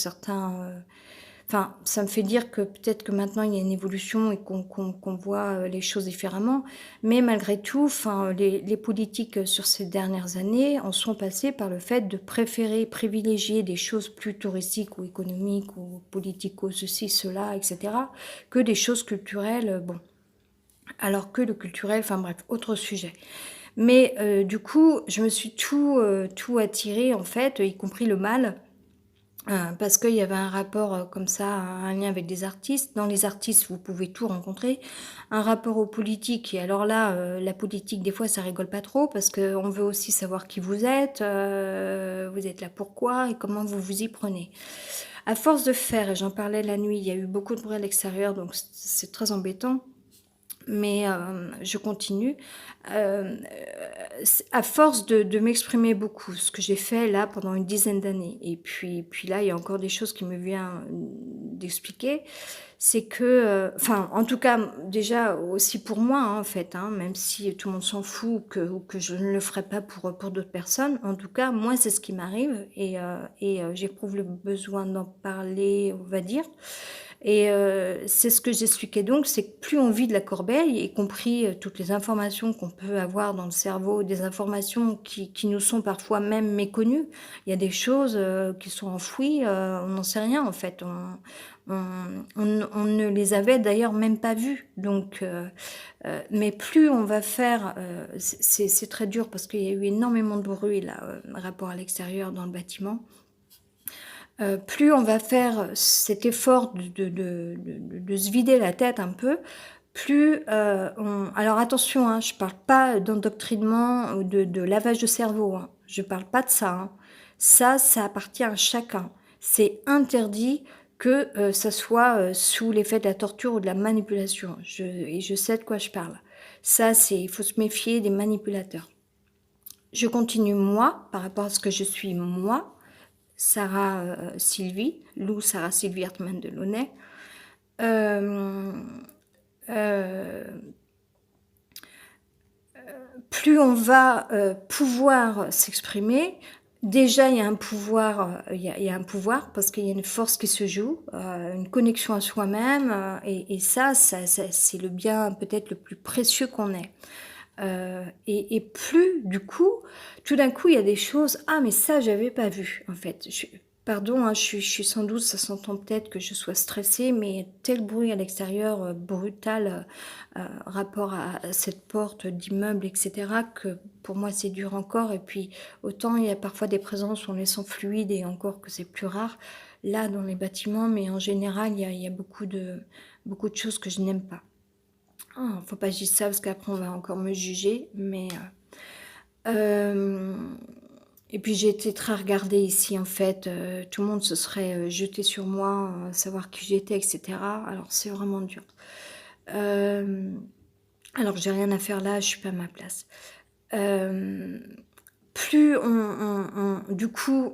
enfin, ça me fait dire que peut-être que maintenant il y a une évolution et qu'on voit les choses différemment. Mais malgré tout, enfin, les politiques sur ces dernières années en sont passées par le fait de préférer privilégier des choses plus touristiques ou économiques ou politico ceci, cela, etc., que des choses culturelles. Bon, alors que le culturel, enfin bref, autre sujet. Mais du coup, je me suis tout attiré en fait, y compris le mal, parce qu'il y avait un rapport comme ça, un lien avec des artistes. Dans les artistes, vous pouvez tout rencontrer. Un rapport aux politiques, et alors là, la politique, des fois, ça rigole pas trop, parce qu'on veut aussi savoir qui vous êtes là pourquoi, et comment vous vous y prenez. À force de faire, et j'en parlais la nuit, il y a eu beaucoup de bruit à l'extérieur, donc c'est très embêtant. Mais je continue. Euh, à force de m'exprimer beaucoup, ce que j'ai fait là pendant une dizaine d'années, et puis là, il y a encore des choses qui me viennent d'expliquer, c'est que, enfin, en tout cas, déjà aussi pour moi, hein, en fait, hein, même si tout le monde s'en fout ou que je ne le ferai pas pour d'autres personnes, en tout cas, moi, c'est ce qui m'arrive, et j'éprouve le besoin d'en parler, on va dire. Et c'est ce que j'expliquais donc, c'est que plus on vit de la corbeille, y compris toutes les informations qu'on peut avoir dans le cerveau, des informations qui nous sont parfois même méconnues. Il y a des choses qui sont enfouies, on n'en sait rien en fait. On ne les avait d'ailleurs même pas vues. Donc, mais plus on va faire, c'est très dur parce qu'il y a eu énormément de bruit là, rapport à l'extérieur dans le bâtiment. Plus on va faire cet effort de se vider la tête un peu, plus alors attention, hein, je parle pas d'endoctrinement ou de lavage de cerveau, hein, je parle pas de ça, hein. Ça appartient à chacun. C'est interdit que ça soit sous l'effet de la torture ou de la manipulation. Et je sais de quoi je parle. Ça, il faut se méfier des manipulateurs. Je continue moi, par rapport à ce que je suis moi, Sarah Sylvie, Lou Sarah Sylvie Hartmann de Launay. hem, heu, plus on va, pouvoir s'exprimer, déjà il y a un pouvoir, il y a un pouvoir parce qu'il y a une force qui se joue, une connexion à soi-même, et ça c'est le bien peut-être le plus précieux qu'on ait. Et plus du coup, tout d'un coup, il y a des choses: «Ah mais ça j'avais pas vu en fait». Pardon, hein, je suis sans doute, ça s'entend peut-être que je sois stressée, mais tel bruit à l'extérieur, brutal, rapport à cette porte d'immeuble et cetera, que pour moi c'est dur encore. Et puis autant il y a parfois des présences où on les sent fluides et encore que c'est plus rare, là dans les bâtiments, mais en général il y a beaucoup de choses que je n'aime pas. Faut pas que je dise ça parce qu'après on va encore me juger, mais hem et puis j'ai été très regardée ici en fait, tout le monde se serait, jeté sur moi, savoir qui j'étais et cetera. Alors c'est vraiment dur. Hem, alors j'ai rien à faire là, je suis pas à ma place. Hem, plus on du coup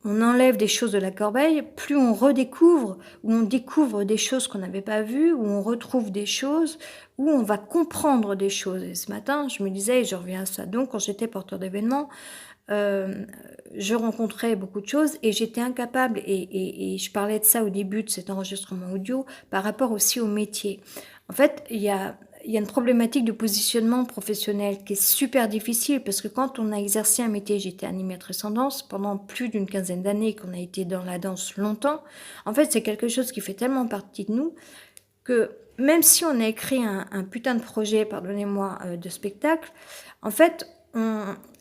on enlève des choses de la corbeille, plus on redécouvre ou on découvre des choses qu'on n'avait pas vues, où on retrouve des choses, où on va comprendre des choses. Et ce matin, je me disais et je reviens à ça, donc quand j'étais porteur d'événements, hem, je rencontrais beaucoup de choses et j'étais incapable et je parlais de ça au début de cet enregistrement audio, par rapport aussi au métier. En fait, il y a une problématique de positionnement professionnel qui est super difficile parce que quand on a exercé un métier, j'étais animatrice en danse pendant plus d'une quinzaine d'années, qu'on a été dans la danse longtemps. En fait, c'est quelque chose qui fait tellement partie de nous que même si on a écrit un putain de projet, pardonnez-moi, de spectacle, en fait,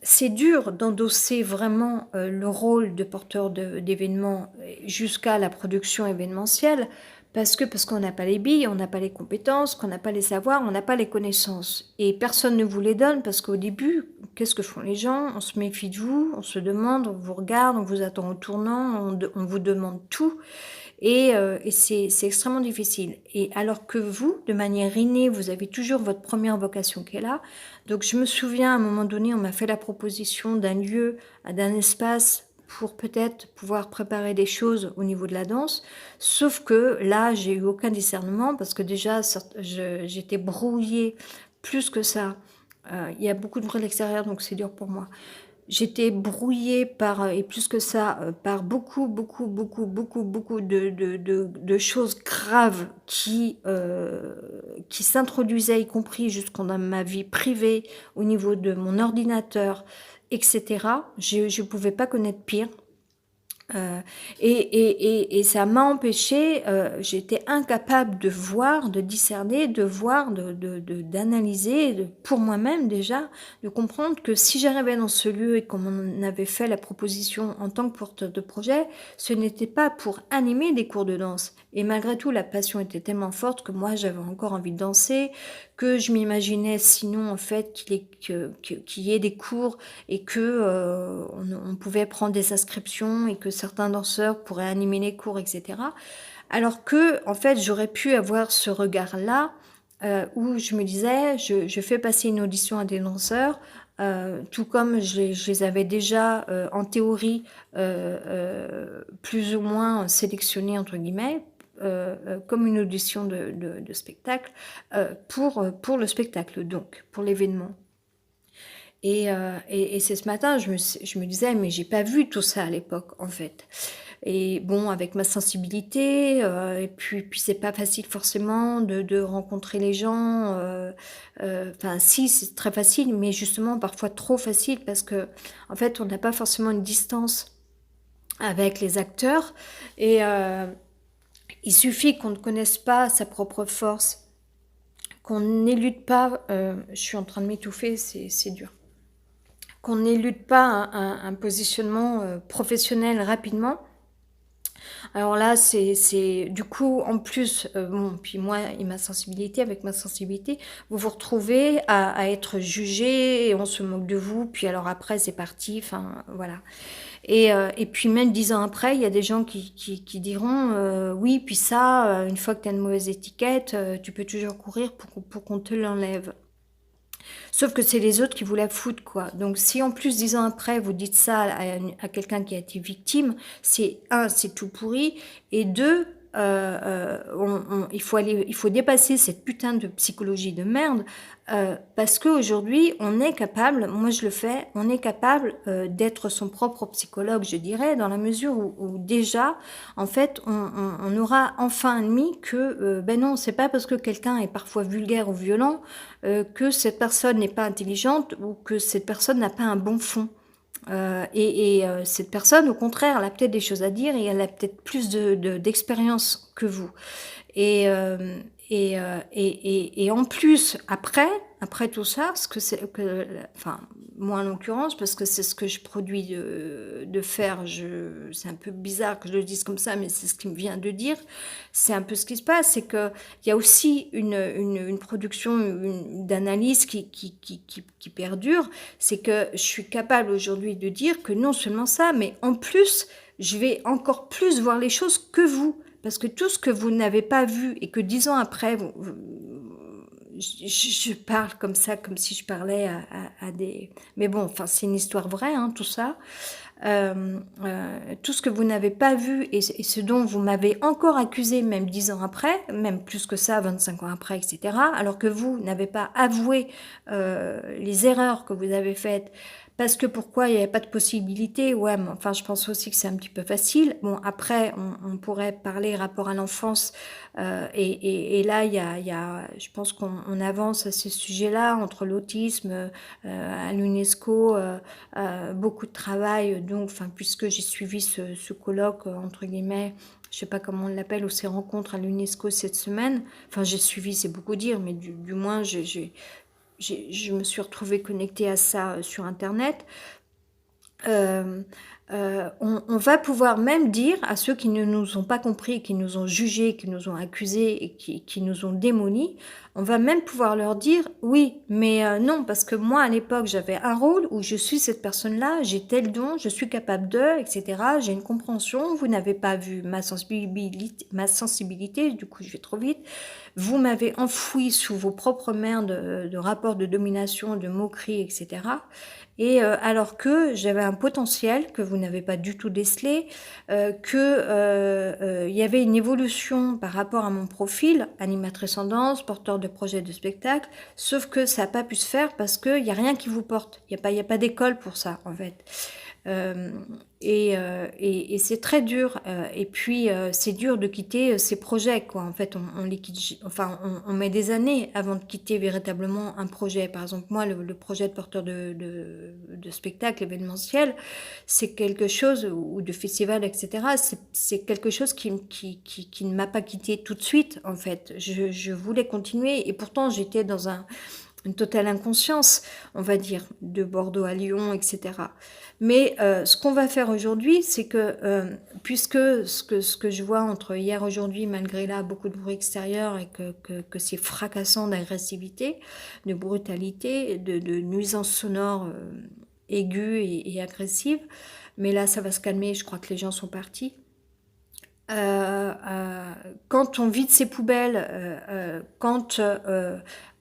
c'est dur d'endosser vraiment, le rôle de porteur d'événements, jusqu'à la production événementielle parce qu'on n'a pas les billes, on n'a pas les compétences, qu'on n'a pas les savoirs, on n'a pas les connaissances et personne ne vous les donne parce qu'au début, qu'est-ce que font les gens? On se méfie de vous, on se demande, on vous regarde, on vous attend au tournant, on vous demande tout et c'est extrêmement difficile et alors que vous, de manière innée, vous avez toujours votre première vocation qui est là. Donc je me souviens, à un moment donné, on m'a fait la proposition d'un lieu, d'un espace pour peut-être pouvoir préparer des choses au niveau de la danse. Sauf que là, j'ai eu aucun discernement parce que déjà, j'étais brouillée plus que ça. Il y a beaucoup de bruit à l'extérieur, donc c'est dur pour moi. J'étais brouillée par, et plus que ça, par beaucoup, beaucoup, beaucoup, beaucoup, beaucoup de choses graves qui s'introduisaient, y compris jusqu'en dans ma vie privée, au niveau de mon ordinateur, et cetera. Je pouvais pas connaître pire. Heu et ça m'a empêchée, j'étais incapable de voir, de discerner, de voir, d'analyser, pour moi-même déjà, de comprendre que si j'arrivais dans ce lieu et qu'on m'en avait fait la proposition en tant que porteur de projet, ce n'était pas pour animer des cours de danse et malgré tout la passion était tellement forte que moi j'avais encore envie de danser, que je m'imaginais sinon en fait qu'il y ait des cours et que, on pouvait prendre des inscriptions et que certains danseurs pourraient animer les cours et cetera. Alors que en fait, j'aurais pu avoir ce regard-là, où je me disais: «Je fais passer une audition à des danseurs», tout comme je les avais déjà, en théorie, plus ou moins «sélectionnés» entre guillemets, comme une audition de spectacle, pour le spectacle donc, pour l'événement. Et c'est ce matin, je me disais: «Mais j'ai pas vu tout ça à l'époque, en fait». Et bon, avec ma sensibilité, et puis c'est pas facile forcément de rencontrer les gens, enfin si, c'est très facile, mais justement parfois trop facile parce que en fait, on n'a pas forcément une distance avec les acteurs et il suffit qu'on ne connaisse pas sa propre force, qu'on n'élude pas, je suis en train de m'étouffer, c'est dur. Qu'on n'élude pas un positionnement, professionnel rapidement. Alors là, c'est du coup, en plus, bon, puis moi et ma sensibilité avec ma sensibilité, vous vous retrouvez à être jugé et on se moque de vous, puis alors après c'est parti, enfin voilà. Et puis même 10 ans après, il y a des gens qui diront, «Oui, puis ça, une fois que tu as une mauvaise étiquette, tu peux toujours courir pour qu'on te l'enlève». Sauf que c'est les autres qui vous la foutent, quoi. Donc si en plus 10 ans après, vous dites ça à quelqu'un qui a été victime, c'est un, c'est tout pourri et deux, il faut dépasser cette putain de psychologie de merde, parce qu'aujourd'hui, on est capable, moi je le fais, on est capable d'être son propre psychologue, je dirais, dans la mesure où déjà, en fait, on aura enfin admis que, ben non, c'est pas parce que quelqu'un est parfois vulgaire ou violent que cette personne n'est pas intelligente ou que cette personne n'a pas un bon fond. Cette personne, au contraire, elle a peut-être des choses à dire et elle a peut-être plus d'expérience que vous. Et, euh, et en plus, après tout ça, ce que c'est que, enfin, moi en l'occurrence, parce que c'est ce que je produis de faire, c'est un peu bizarre que je le dise comme ça, mais c'est ce qui me vient de dire. C'est un peu ce qui se passe, c'est que il y a aussi une production d'analyse qui perdure. C'est que je suis capable aujourd'hui de dire que non seulement ça, mais en plus, je vais encore plus voir les choses que vous. Parce que tout ce que vous n'avez pas vu et que 10 ans après, je parle comme ça, comme si je parlais à des... Mais bon, enfin, c'est une histoire vraie, hein, tout ça. Tout ce que vous n'avez pas vu et ce dont vous m'avez encore accusé, même 10 ans après, même plus que ça, 25 ans après, etc., alors que vous n'avez pas avoué les erreurs que vous avez faites, parce que pourquoi il n'y avait pas de possibilité. Ouais, mais enfin, je pense aussi que c'est un petit peu facile. Bon, après, pourrait parler rapport à l'enfance, et là, je pense qu'on avance à ces sujets-là, entre l'autisme, à l'UNESCO, beaucoup de travail, donc, enfin, puisque j'ai suivi ce colloque, entre guillemets, je sais pas comment on l'appelle, ou ces rencontres à l'UNESCO cette semaine. Enfin, j'ai suivi, c'est beaucoup dire, mais du moins, je me suis retrouvée connectée à ça sur Internet. Euh, on va pouvoir même dire à ceux qui ne nous ont pas compris, qui nous ont jugés, qui nous ont accusés et qui nous ont démonis, on va même pouvoir leur dire oui, mais non, parce que moi à l'époque j'avais un rôle où je suis cette personne-là, j'ai tel don, je suis capable de, etc. J'ai une compréhension, vous n'avez pas vu ma sensibilité, du coup je vais trop vite. Vous m'avez enfoui sous vos propres mains de rapports de domination, de moquerie, etc. Et alors que j'avais un potentiel que vous n'avez pas du tout décelé, il y avait une évolution par rapport à mon profil, animatrice en danse, porteur de projets de spectacle, sauf que ça n'a pas pu se faire parce qu'il n'y a rien qui vous porte. Il y a pas d'école pour ça, en fait. Euh, et c'est très dur. Et puis, c'est dur de quitter ces projets, quoi. En fait, on les quitte, enfin, on met des années avant de quitter véritablement un projet. Par exemple, moi, le projet de porteur de spectacle événementiel, c'est quelque chose, ou de festival, etc., c'est quelque chose qui ne m'a pas quitté tout de suite, en fait. Je voulais continuer, et pourtant, j'étais dans une totale inconscience, on va dire, de Bordeaux à Lyon, etc. Mais ce qu'on va faire aujourd'hui, c'est que, puisque ce que je vois entre hier et aujourd'hui, malgré là beaucoup de bruit extérieur et que c'est fracassant d'agressivité, de brutalité, de nuisances sonores aiguës et agressives, mais là ça va se calmer, je crois que les gens sont partis. Quand on vide ses poubelles, quand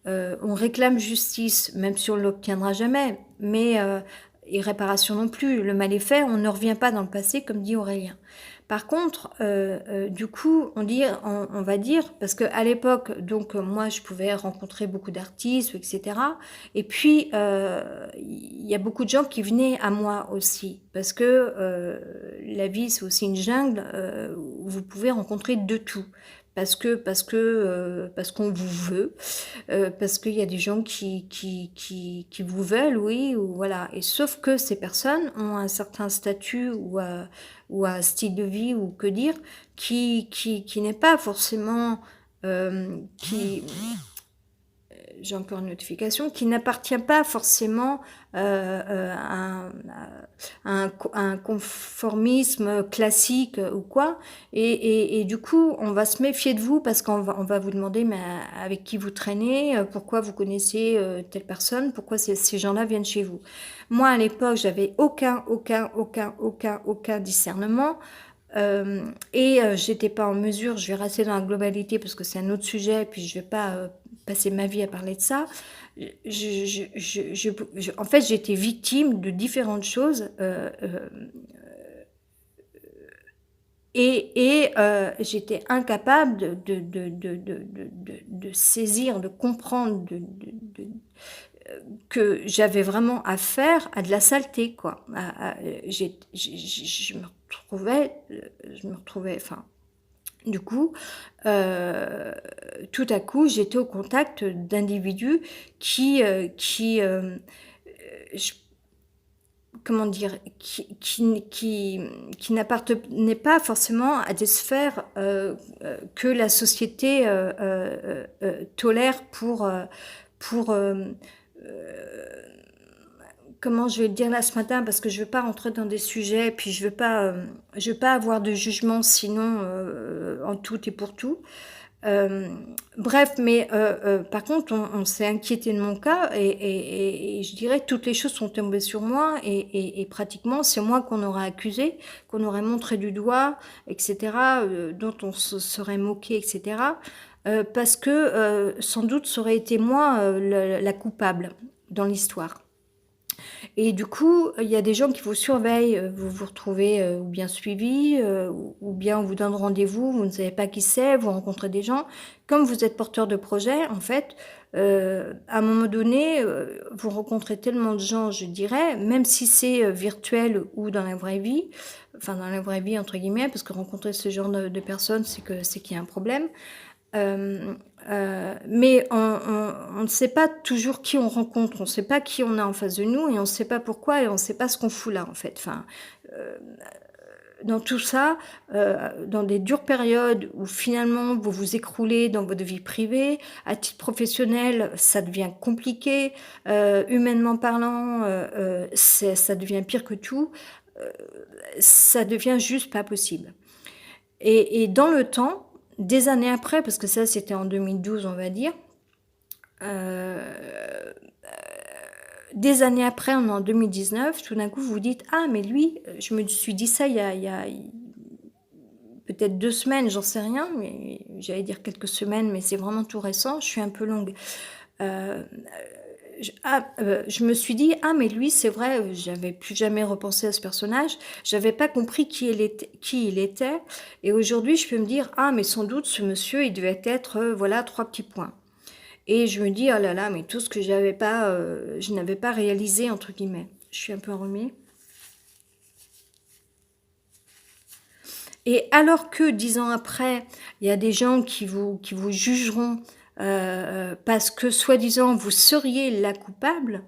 on réclame justice, même si on ne l'obtiendra jamais, mais et réparation non plus, le mal est fait, on ne revient pas dans le passé, comme dit Aurélien. Par contre, du coup, on va dire, parce qu'à l'époque, donc moi, je pouvais rencontrer beaucoup d'artistes, etc. Et puis, il y a beaucoup de gens qui venaient à moi aussi, parce que la vie, c'est aussi une jungle où vous pouvez rencontrer de tout. Parce qu'on vous veut, parce qu'il y a des gens qui vous veulent, oui, ou voilà. Et sauf que ces personnes ont un certain statut ou un style de vie, ou que dire, qui n'est pas forcément... qui j'ai encore une notification, qui n'appartient pas forcément à un conformisme classique ou quoi. Et du coup, on va se méfier de vous parce on va vous demander mais avec qui vous traînez, pourquoi vous connaissez telle personne, pourquoi ces gens-là viennent chez vous. Moi, à l'époque, j'avais aucun discernement. J'étais pas en mesure, je vais rester dans la globalité parce que c'est un autre sujet, et puis je vais pas passer ma vie à parler de ça. En fait, j'étais victime de différentes choses j'étais incapable de saisir, de comprendre, que j'avais vraiment affaire à de la saleté, quoi. Je me retrouvais, enfin, du coup, tout à coup, j'étais au contact d'individus je- comment dire, qui n'appartenaient pas forcément à des sphères que la société tolère pour comment je vais le dire là ce matin, parce que je veux pas rentrer dans des sujets, puis je veux pas avoir de jugement sinon en tout et pour tout. Euh, Bref, mais par contre, on s'est inquiété de mon cas et je dirais que toutes les choses sont tombées sur moi et pratiquement c'est moi qu'on aurait accusé, qu'on aurait montré du doigt, etc., dont on se serait moqué, etc., parce que sans doute ça aurait été moi la coupable dans l'histoire. Et du coup, il y a des gens qui vous surveillent, vous vous retrouvez ou bien suivi, ou bien on vous donne rendez-vous, vous ne savez pas qui c'est, vous rencontrez des gens. Comme vous êtes porteur de projet, en fait, à un moment donné, vous rencontrez tellement de gens, je dirais, même si c'est virtuel ou dans la vraie vie, enfin dans la vraie vie entre guillemets, parce que rencontrer ce genre de personnes, c'est qu'il y a un problème. Euh, mais on ne sait pas toujours qui on rencontre, on ne sait pas qui on a en face de nous et on ne sait pas pourquoi et on ne sait pas ce qu'on fout là en fait. Enfin, euh, dans tout ça, dans des dures périodes où finalement vous vous écroulez dans votre vie privée, à titre professionnel, ça devient compliqué, humainement parlant, ça devient pire que tout, euh, ça devient juste pas possible. Et dans le temps, des années après, parce que ça c'était en 2012 on va dire, euh, des années après, on est en 2019, tout d'un coup vous vous dites ah mais lui, je me suis dit ça il y a peut-être 2 semaines, j'en sais rien, mais j'allais dire quelques semaines, mais c'est vraiment tout récent, je suis un peu longue. Euh, je me suis dit ah mais lui c'est vrai, j'avais plus jamais repensé à ce personnage, j'avais pas compris qui il était, et aujourd'hui je peux me dire ah mais sans doute ce monsieur il devait être voilà 3 petits points. Et je me dis oh là là mais tout ce que je n'avais pas réalisé entre guillemets. Je suis un peu enrhumée. Et alors que 10 ans après, il y a des gens qui vous jugeront parce que soi-disant vous seriez la coupable,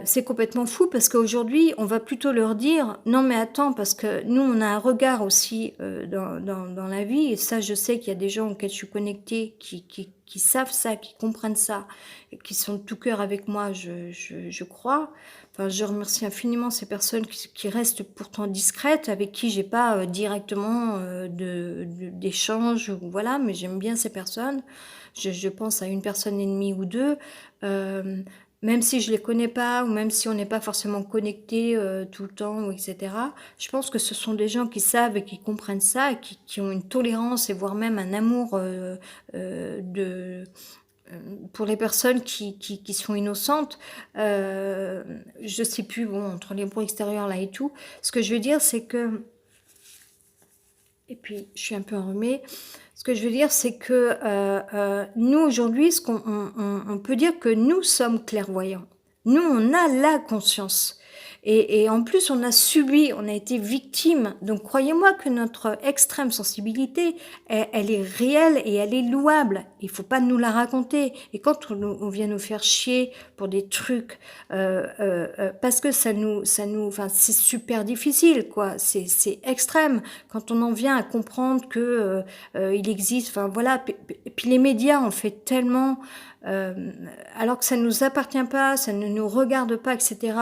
c'est complètement fou parce qu'aujourd'hui, on va plutôt leur dire non mais attends parce que nous on a un regard aussi dans la vie et ça je sais qu'il y a des gens auxquels je suis connectée qui savent ça, qui comprennent ça et qui sont de tout cœur avec moi, je crois. Enfin, je remercie infiniment ces personnes qui restent pourtant discrètes, avec qui j'ai pas directement d'échange, voilà, mais j'aime bien ces personnes. Je pense à une personne et demie ou deux. Euh, Même si je les connais pas ou même si on n'est pas forcément connecté tout le temps, etc. Je pense que ce sont des gens qui savent et qui comprennent ça, et qui ont une tolérance et voire même un amour pour les personnes qui sont innocentes. Je sais plus, bon, entre les bruits extérieurs là et tout. Ce que je veux dire, c'est que, et puis je suis un peu enrhumée. Ce que je veux dire, c'est que nous, aujourd'hui, on peut dire que nous sommes clairvoyants. Nous, on a la conscience. Et en plus, on a subi, on a été victime. Donc, croyez-moi que notre extrême sensibilité, elle est réelle et elle est louable. Il faut pas nous la raconter. Et quand on vient nous faire chier pour des trucs, parce que enfin, c'est super difficile, quoi. C'est extrême. Quand on en vient à comprendre que il existe, enfin voilà. Et puis les médias ont fait tellement, alors que ça ne nous appartient pas, ça ne nous regarde pas, etc.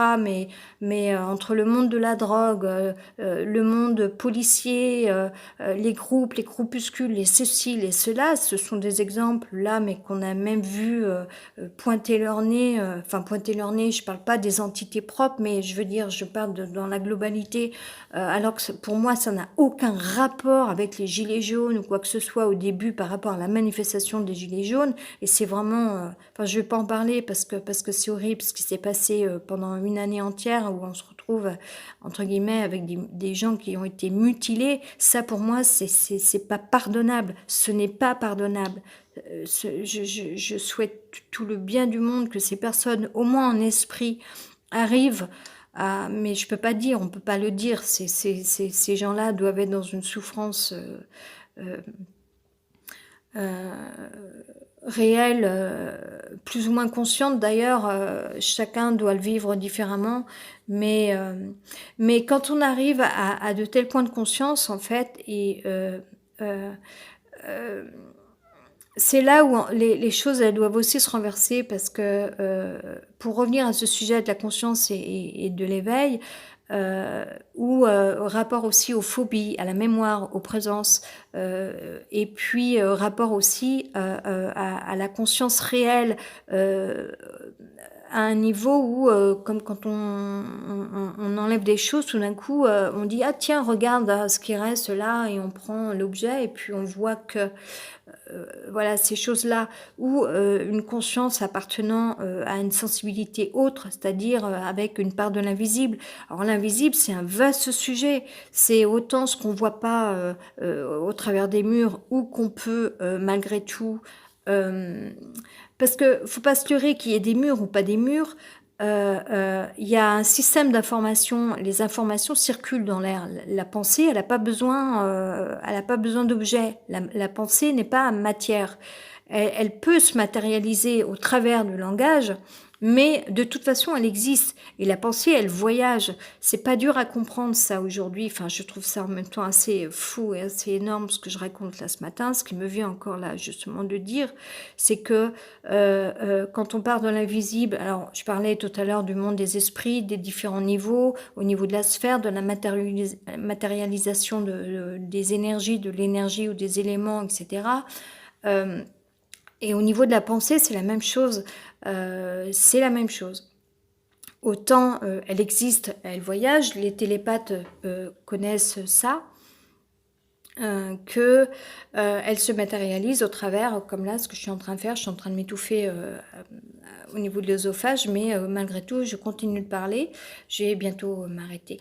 Mais entre le monde de la drogue, le monde policier, les groupes, les groupuscules, les ceci, les cela, ce sont des exemples là, mais qu'on a même vu pointer leur nez. Enfin pointer leur nez, je parle pas des entités propres, mais je veux dire, je parle dans la globalité. Alors que pour moi, ça n'a aucun rapport avec les gilets jaunes ou quoi que ce soit au début par rapport à la manifestation des gilets jaunes. Et c'est vraiment, enfin, je vais pas en parler parce que c'est horrible ce qui s'est passé pendant une année entière où on se retrouve retrouve, entre guillemets, avec des gens qui ont été mutilés, ça pour moi, c'est pas pardonnable. Ce n'est pas pardonnable. Je souhaite tout le bien du monde que ces personnes, au moins en esprit, arrivent à... Mais je peux pas dire, on peut pas le dire. Ces gens-là doivent être dans une souffrance euh, euh, réelle, plus ou moins consciente d'ailleurs, chacun doit le vivre différemment, mais quand on arrive à de tels points de conscience, en fait, euh, euh, c'est là où les choses elles doivent aussi se renverser parce que pour revenir à ce sujet de la conscience et de l'éveil, ou rapport aussi aux phobies, à la mémoire, aux présences, et puis rapport aussi à la conscience réelle, euh, à un niveau où, comme quand on enlève des choses, tout d'un coup, on dit ah tiens regarde ce qui reste là et on prend l'objet et puis on voit que voilà, ces choses-là, ou une conscience appartenant à une sensibilité autre, c'est-à-dire avec une part de l'invisible. Alors l'invisible, c'est un vaste sujet. C'est autant ce qu'on voit pas au travers des murs ou qu'on peut malgré tout... parce que faut pas se leurrer qu'il y ait des murs ou pas des murs. Il y a un système d'information. Les informations circulent dans l'air. La pensée, elle a pas besoin d'objets. La pensée n'est pas matière. Elle peut se matérialiser au travers du langage, mais de toute façon, elle existe. Et la pensée, elle voyage. C'est pas dur à comprendre ça aujourd'hui. Enfin, je trouve ça en même temps assez fou et assez énorme ce que je raconte là ce matin. Ce qui me vient encore là justement de dire, c'est que quand on part dans l'invisible, alors je parlais tout à l'heure du monde des esprits, des différents niveaux, au niveau de la sphère, de la matérialisation des énergies, de l'énergie ou des éléments, etc. Euh, et au niveau de la pensée, c'est la même chose. C'est la même chose. Autant elle existe, elle voyage, les télépathes connaissent ça, que elle se matérialise au travers, comme là, ce que je suis en train de faire, je suis en train de m'étouffer au niveau de l'œsophage, mais malgré tout, je continue de parler, je vais bientôt m'arrêter,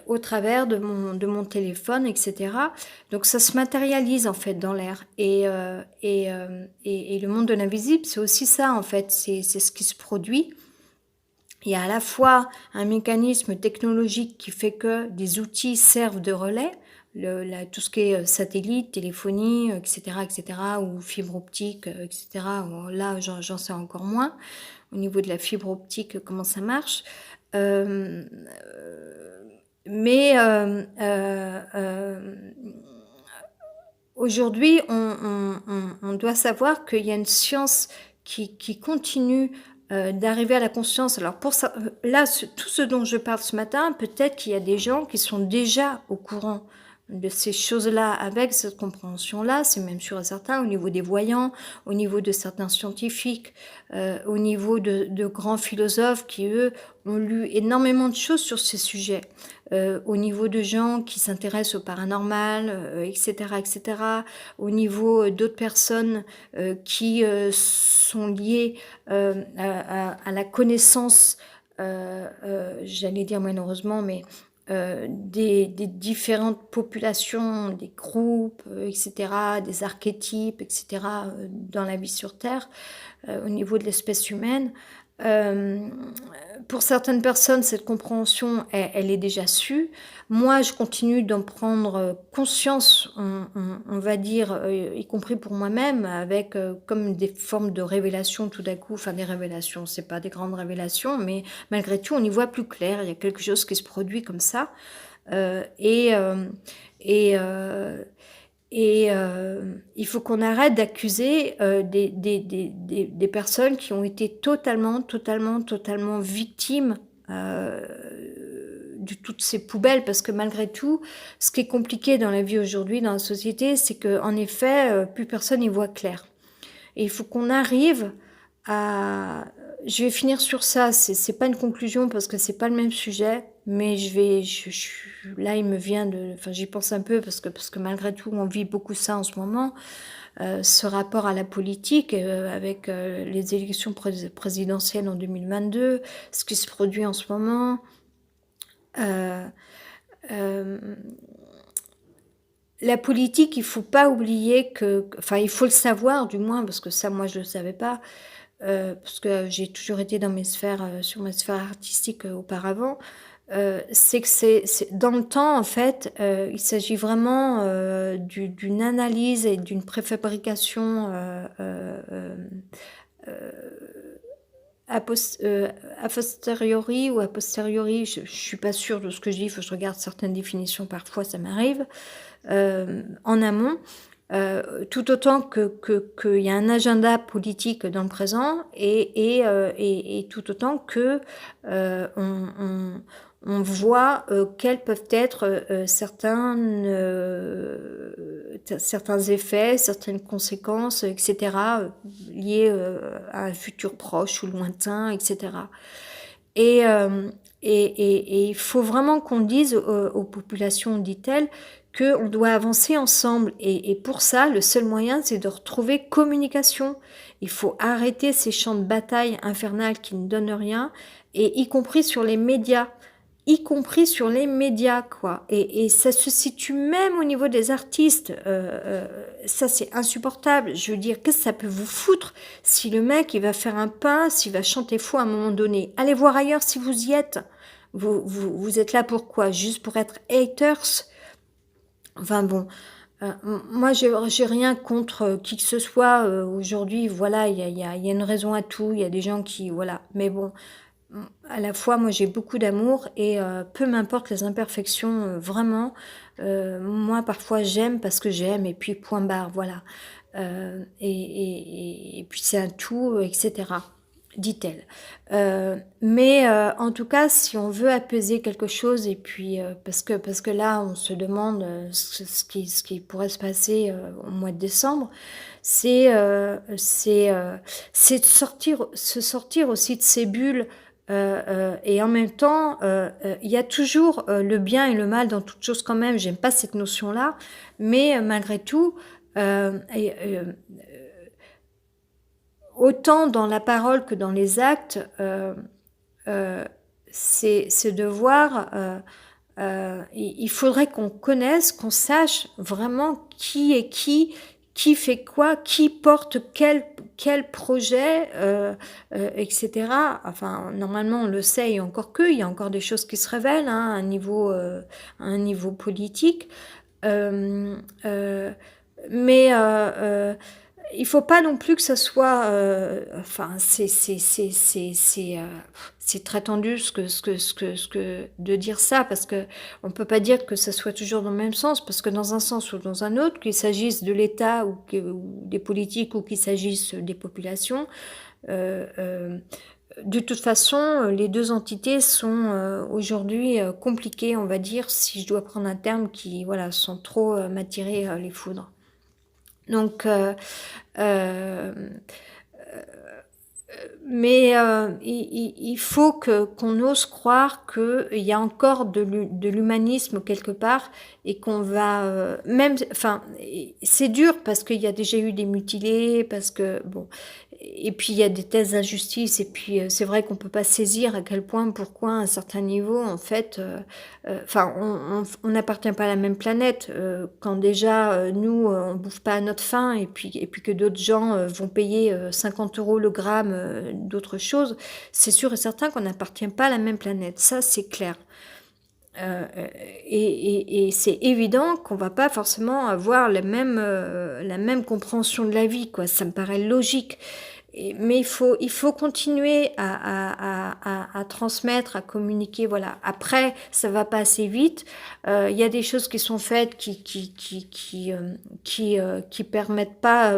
au travers de mon téléphone, etc. Donc ça se matérialise en fait dans l'air, et le monde de l'invisible, c'est aussi ça en fait, c'est ce qui se produit. Il y a à la fois un mécanisme technologique qui fait que des outils servent de relais, tout ce qui est satellite, téléphonie, etc., etc., ou fibre optique, etc. Bon, là, j'en sais encore moins au niveau de la fibre optique, comment ça marche. Euh, mais aujourd'hui, on doit savoir qu'il y a une science qui continue d'arriver à la conscience. Alors pour ça, là, tout ce dont je parle ce matin, peut-être qu'il y a des gens qui sont déjà au courant de ces choses-là avec cette compréhension-là, c'est même sûr et certain, au niveau des voyants, au niveau de certains scientifiques, au niveau de grands philosophes qui, eux, ont lu énormément de choses sur ces sujets. Au niveau de gens qui s'intéressent au paranormal, etc., etc., au niveau d'autres personnes qui sont liées à la connaissance, j'allais dire malheureusement, mais des différentes populations, des groupes, etc., des archétypes, etc., dans la vie sur Terre, au niveau de l'espèce humaine. Euh, pour certaines personnes, cette compréhension, elle est déjà sue. Moi, je continue d'en prendre conscience, on va dire, y compris pour moi-même, avec comme des formes de révélations tout d'un coup. Enfin, des révélations, c'est pas des grandes révélations, mais malgré tout, on y voit plus clair. Il y a quelque chose qui se produit comme ça. Euh, et euh, et il faut qu'on arrête d'accuser des personnes qui ont été totalement victimes de toutes ces poubelles, parce que malgré tout, ce qui est compliqué dans la vie aujourd'hui, dans la société, c'est qu'en effet, plus personne n'y voit clair. Et il faut qu'on arrive à... Je vais finir sur ça, c'est pas une conclusion parce que c'est pas le même sujet, mais là il me vient de... Enfin j'y pense un peu parce que malgré tout on vit beaucoup ça en ce moment, ce rapport à la politique avec les élections présidentielles en 2022, ce qui se produit en ce moment, Euh, euh, la politique, il faut pas oublier enfin, il faut le savoir du moins, parce que ça, moi, je le savais pas, parce que j'ai toujours été dans mes sphères, sur mes sphères artistiques auparavant. C'est que dans le temps, en fait, il s'agit vraiment d'une analyse et d'une préfabrication euh, a posteriori ou a posteriori, je suis pas sûre de ce que je dis, il faut que je regarde certaines définitions, parfois ça m'arrive, en amont, tout autant qu'il y a un agenda politique dans le présent et tout autant que on voit quels peuvent être certains effets, certaines conséquences, etc., liées à un futur proche ou lointain, etc. Et, euh, et il faut vraiment qu'on dise aux populations, dit-elle, qu'on doit avancer ensemble. Et pour ça, le seul moyen, c'est de retrouver communication. Il faut arrêter ces champs de bataille infernales qui ne donnent rien, et y compris sur les médias. Y compris sur les médias, quoi. Et ça se situe même au niveau des artistes. Ça, c'est insupportable. Je veux dire, qu'est-ce que ça peut vous foutre si le mec, il va faire un pain, s'il va chanter faux à un moment donné? Allez voir ailleurs si vous y êtes. Vous êtes là pour quoi? Juste pour être haters? Enfin bon, moi j'ai rien contre qui que ce soit. Aujourd'hui, voilà, il y a une raison à tout. Il y a des gens qui, voilà. Mais bon, à la fois, moi j'ai beaucoup d'amour et peu m'importe les imperfections, vraiment. Moi, parfois, j'aime parce que j'aime et puis point barre, voilà. Et puis c'est un tout, etc., dit-elle. Mais en tout cas, si on veut apaiser quelque chose, et puis parce que là, on se demande ce qui pourrait se passer au mois de décembre, c'est de se sortir aussi de ces bulles. Et en même temps, il y a toujours le bien et le mal dans toute chose quand même. J'aime pas cette notion-là, mais malgré tout, autant dans la parole que dans les actes, euh, c'est de voir. Il faudrait qu'on connaisse, qu'on sache vraiment qui est qui fait quoi, qui porte quel projet, etc. Enfin, normalement, on le sait, et encore que, il y a encore des choses qui se révèlent hein, à un niveau politique. Euh, euh, mais il faut pas non plus que ça soit, enfin, c'est très tendu ce que de dire ça parce que on peut pas dire que ça soit toujours dans le même sens parce que dans un sens ou dans un autre, qu'il s'agisse de l'État ou des politiques ou qu'il s'agisse des populations, euh, euh, de toute façon, les deux entités sont aujourd'hui compliquées, on va dire, si je dois prendre un terme qui, voilà, sont trop m'attirer les foudres. Donc, euh, mais il faut qu'on ose croire qu'il y a encore de l'humanisme quelque part et qu'on va même, enfin, c'est dur parce qu'il y a déjà eu des mutilés, parce que bon, et puis il y a des telles injustices et puis c'est vrai qu'on peut pas saisir à quel point, pourquoi à un certain niveau en fait, enfin, on n'appartient pas à la même planète quand déjà nous on bouffe pas à notre faim et puis que d'autres gens vont payer 50 € le gramme d'autres choses, c'est sûr et certain qu'on n'appartient pas à la même planète, ça c'est clair. Euh, et c'est évident qu'on va pas forcément avoir la même compréhension de la vie, quoi. Ça me paraît logique. Mais il faut continuer à transmettre, à communiquer. Voilà. Après, ça va pas assez vite. Il y a des choses qui sont faites qui permettent pas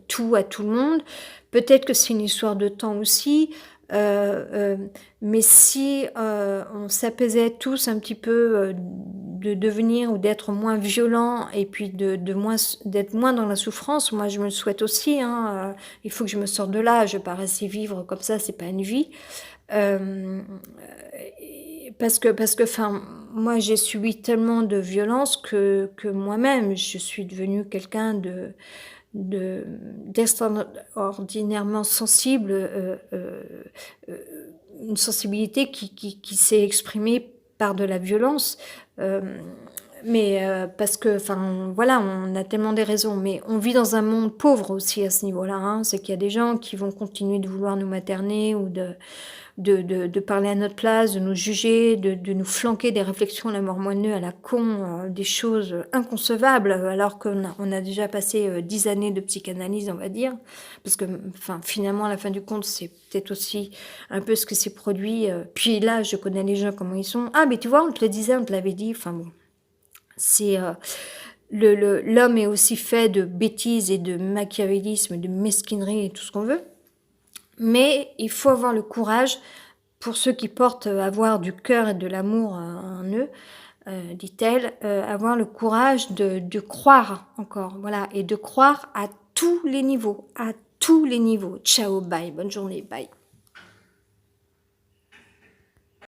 tout à tout le monde. Peut-être que c'est une histoire de temps aussi. Euh, euh, mais si on s'apaisait tous un petit peu de devenir ou d'être moins violent et puis d'être moins dans la souffrance, moi je me le souhaite aussi. Hein, il faut que je me sorte de là. Je vais pas rester vivre comme ça, c'est pas une vie. Euh, enfin, moi j'ai subi tellement de violence que moi-même je suis devenue quelqu'un d'extraordinairement sensible, une sensibilité qui s'est exprimée par de la violence, mais parce que, enfin, voilà, on a tellement des raisons, mais on vit dans un monde pauvre aussi à ce niveau-là, hein. C'est qu'il y a des gens qui vont continuer de vouloir nous materner ou de parler à notre place, de nous juger, de nous flanquer des réflexions à la mormoneux, à la con, des choses inconcevables, alors qu'on a déjà passé 10 années de psychanalyse, on va dire. Parce que, enfin, finalement, à la fin du compte, c'est peut-être aussi un peu ce que c'est produit. Puis là, je connais les gens, comment ils sont. Ah, mais tu vois, on te le disait, on te l'avait dit. Enfin bon, c'est... l'homme est aussi fait de bêtises et de machiavélisme, de mesquinerie et tout ce qu'on veut. Mais il faut avoir le courage, pour ceux qui portent avoir du cœur et de l'amour en eux, dit-elle, avoir le courage de croire encore, voilà, et de croire à tous les niveaux, à tous les niveaux. Ciao, bye, bonne journée, bye.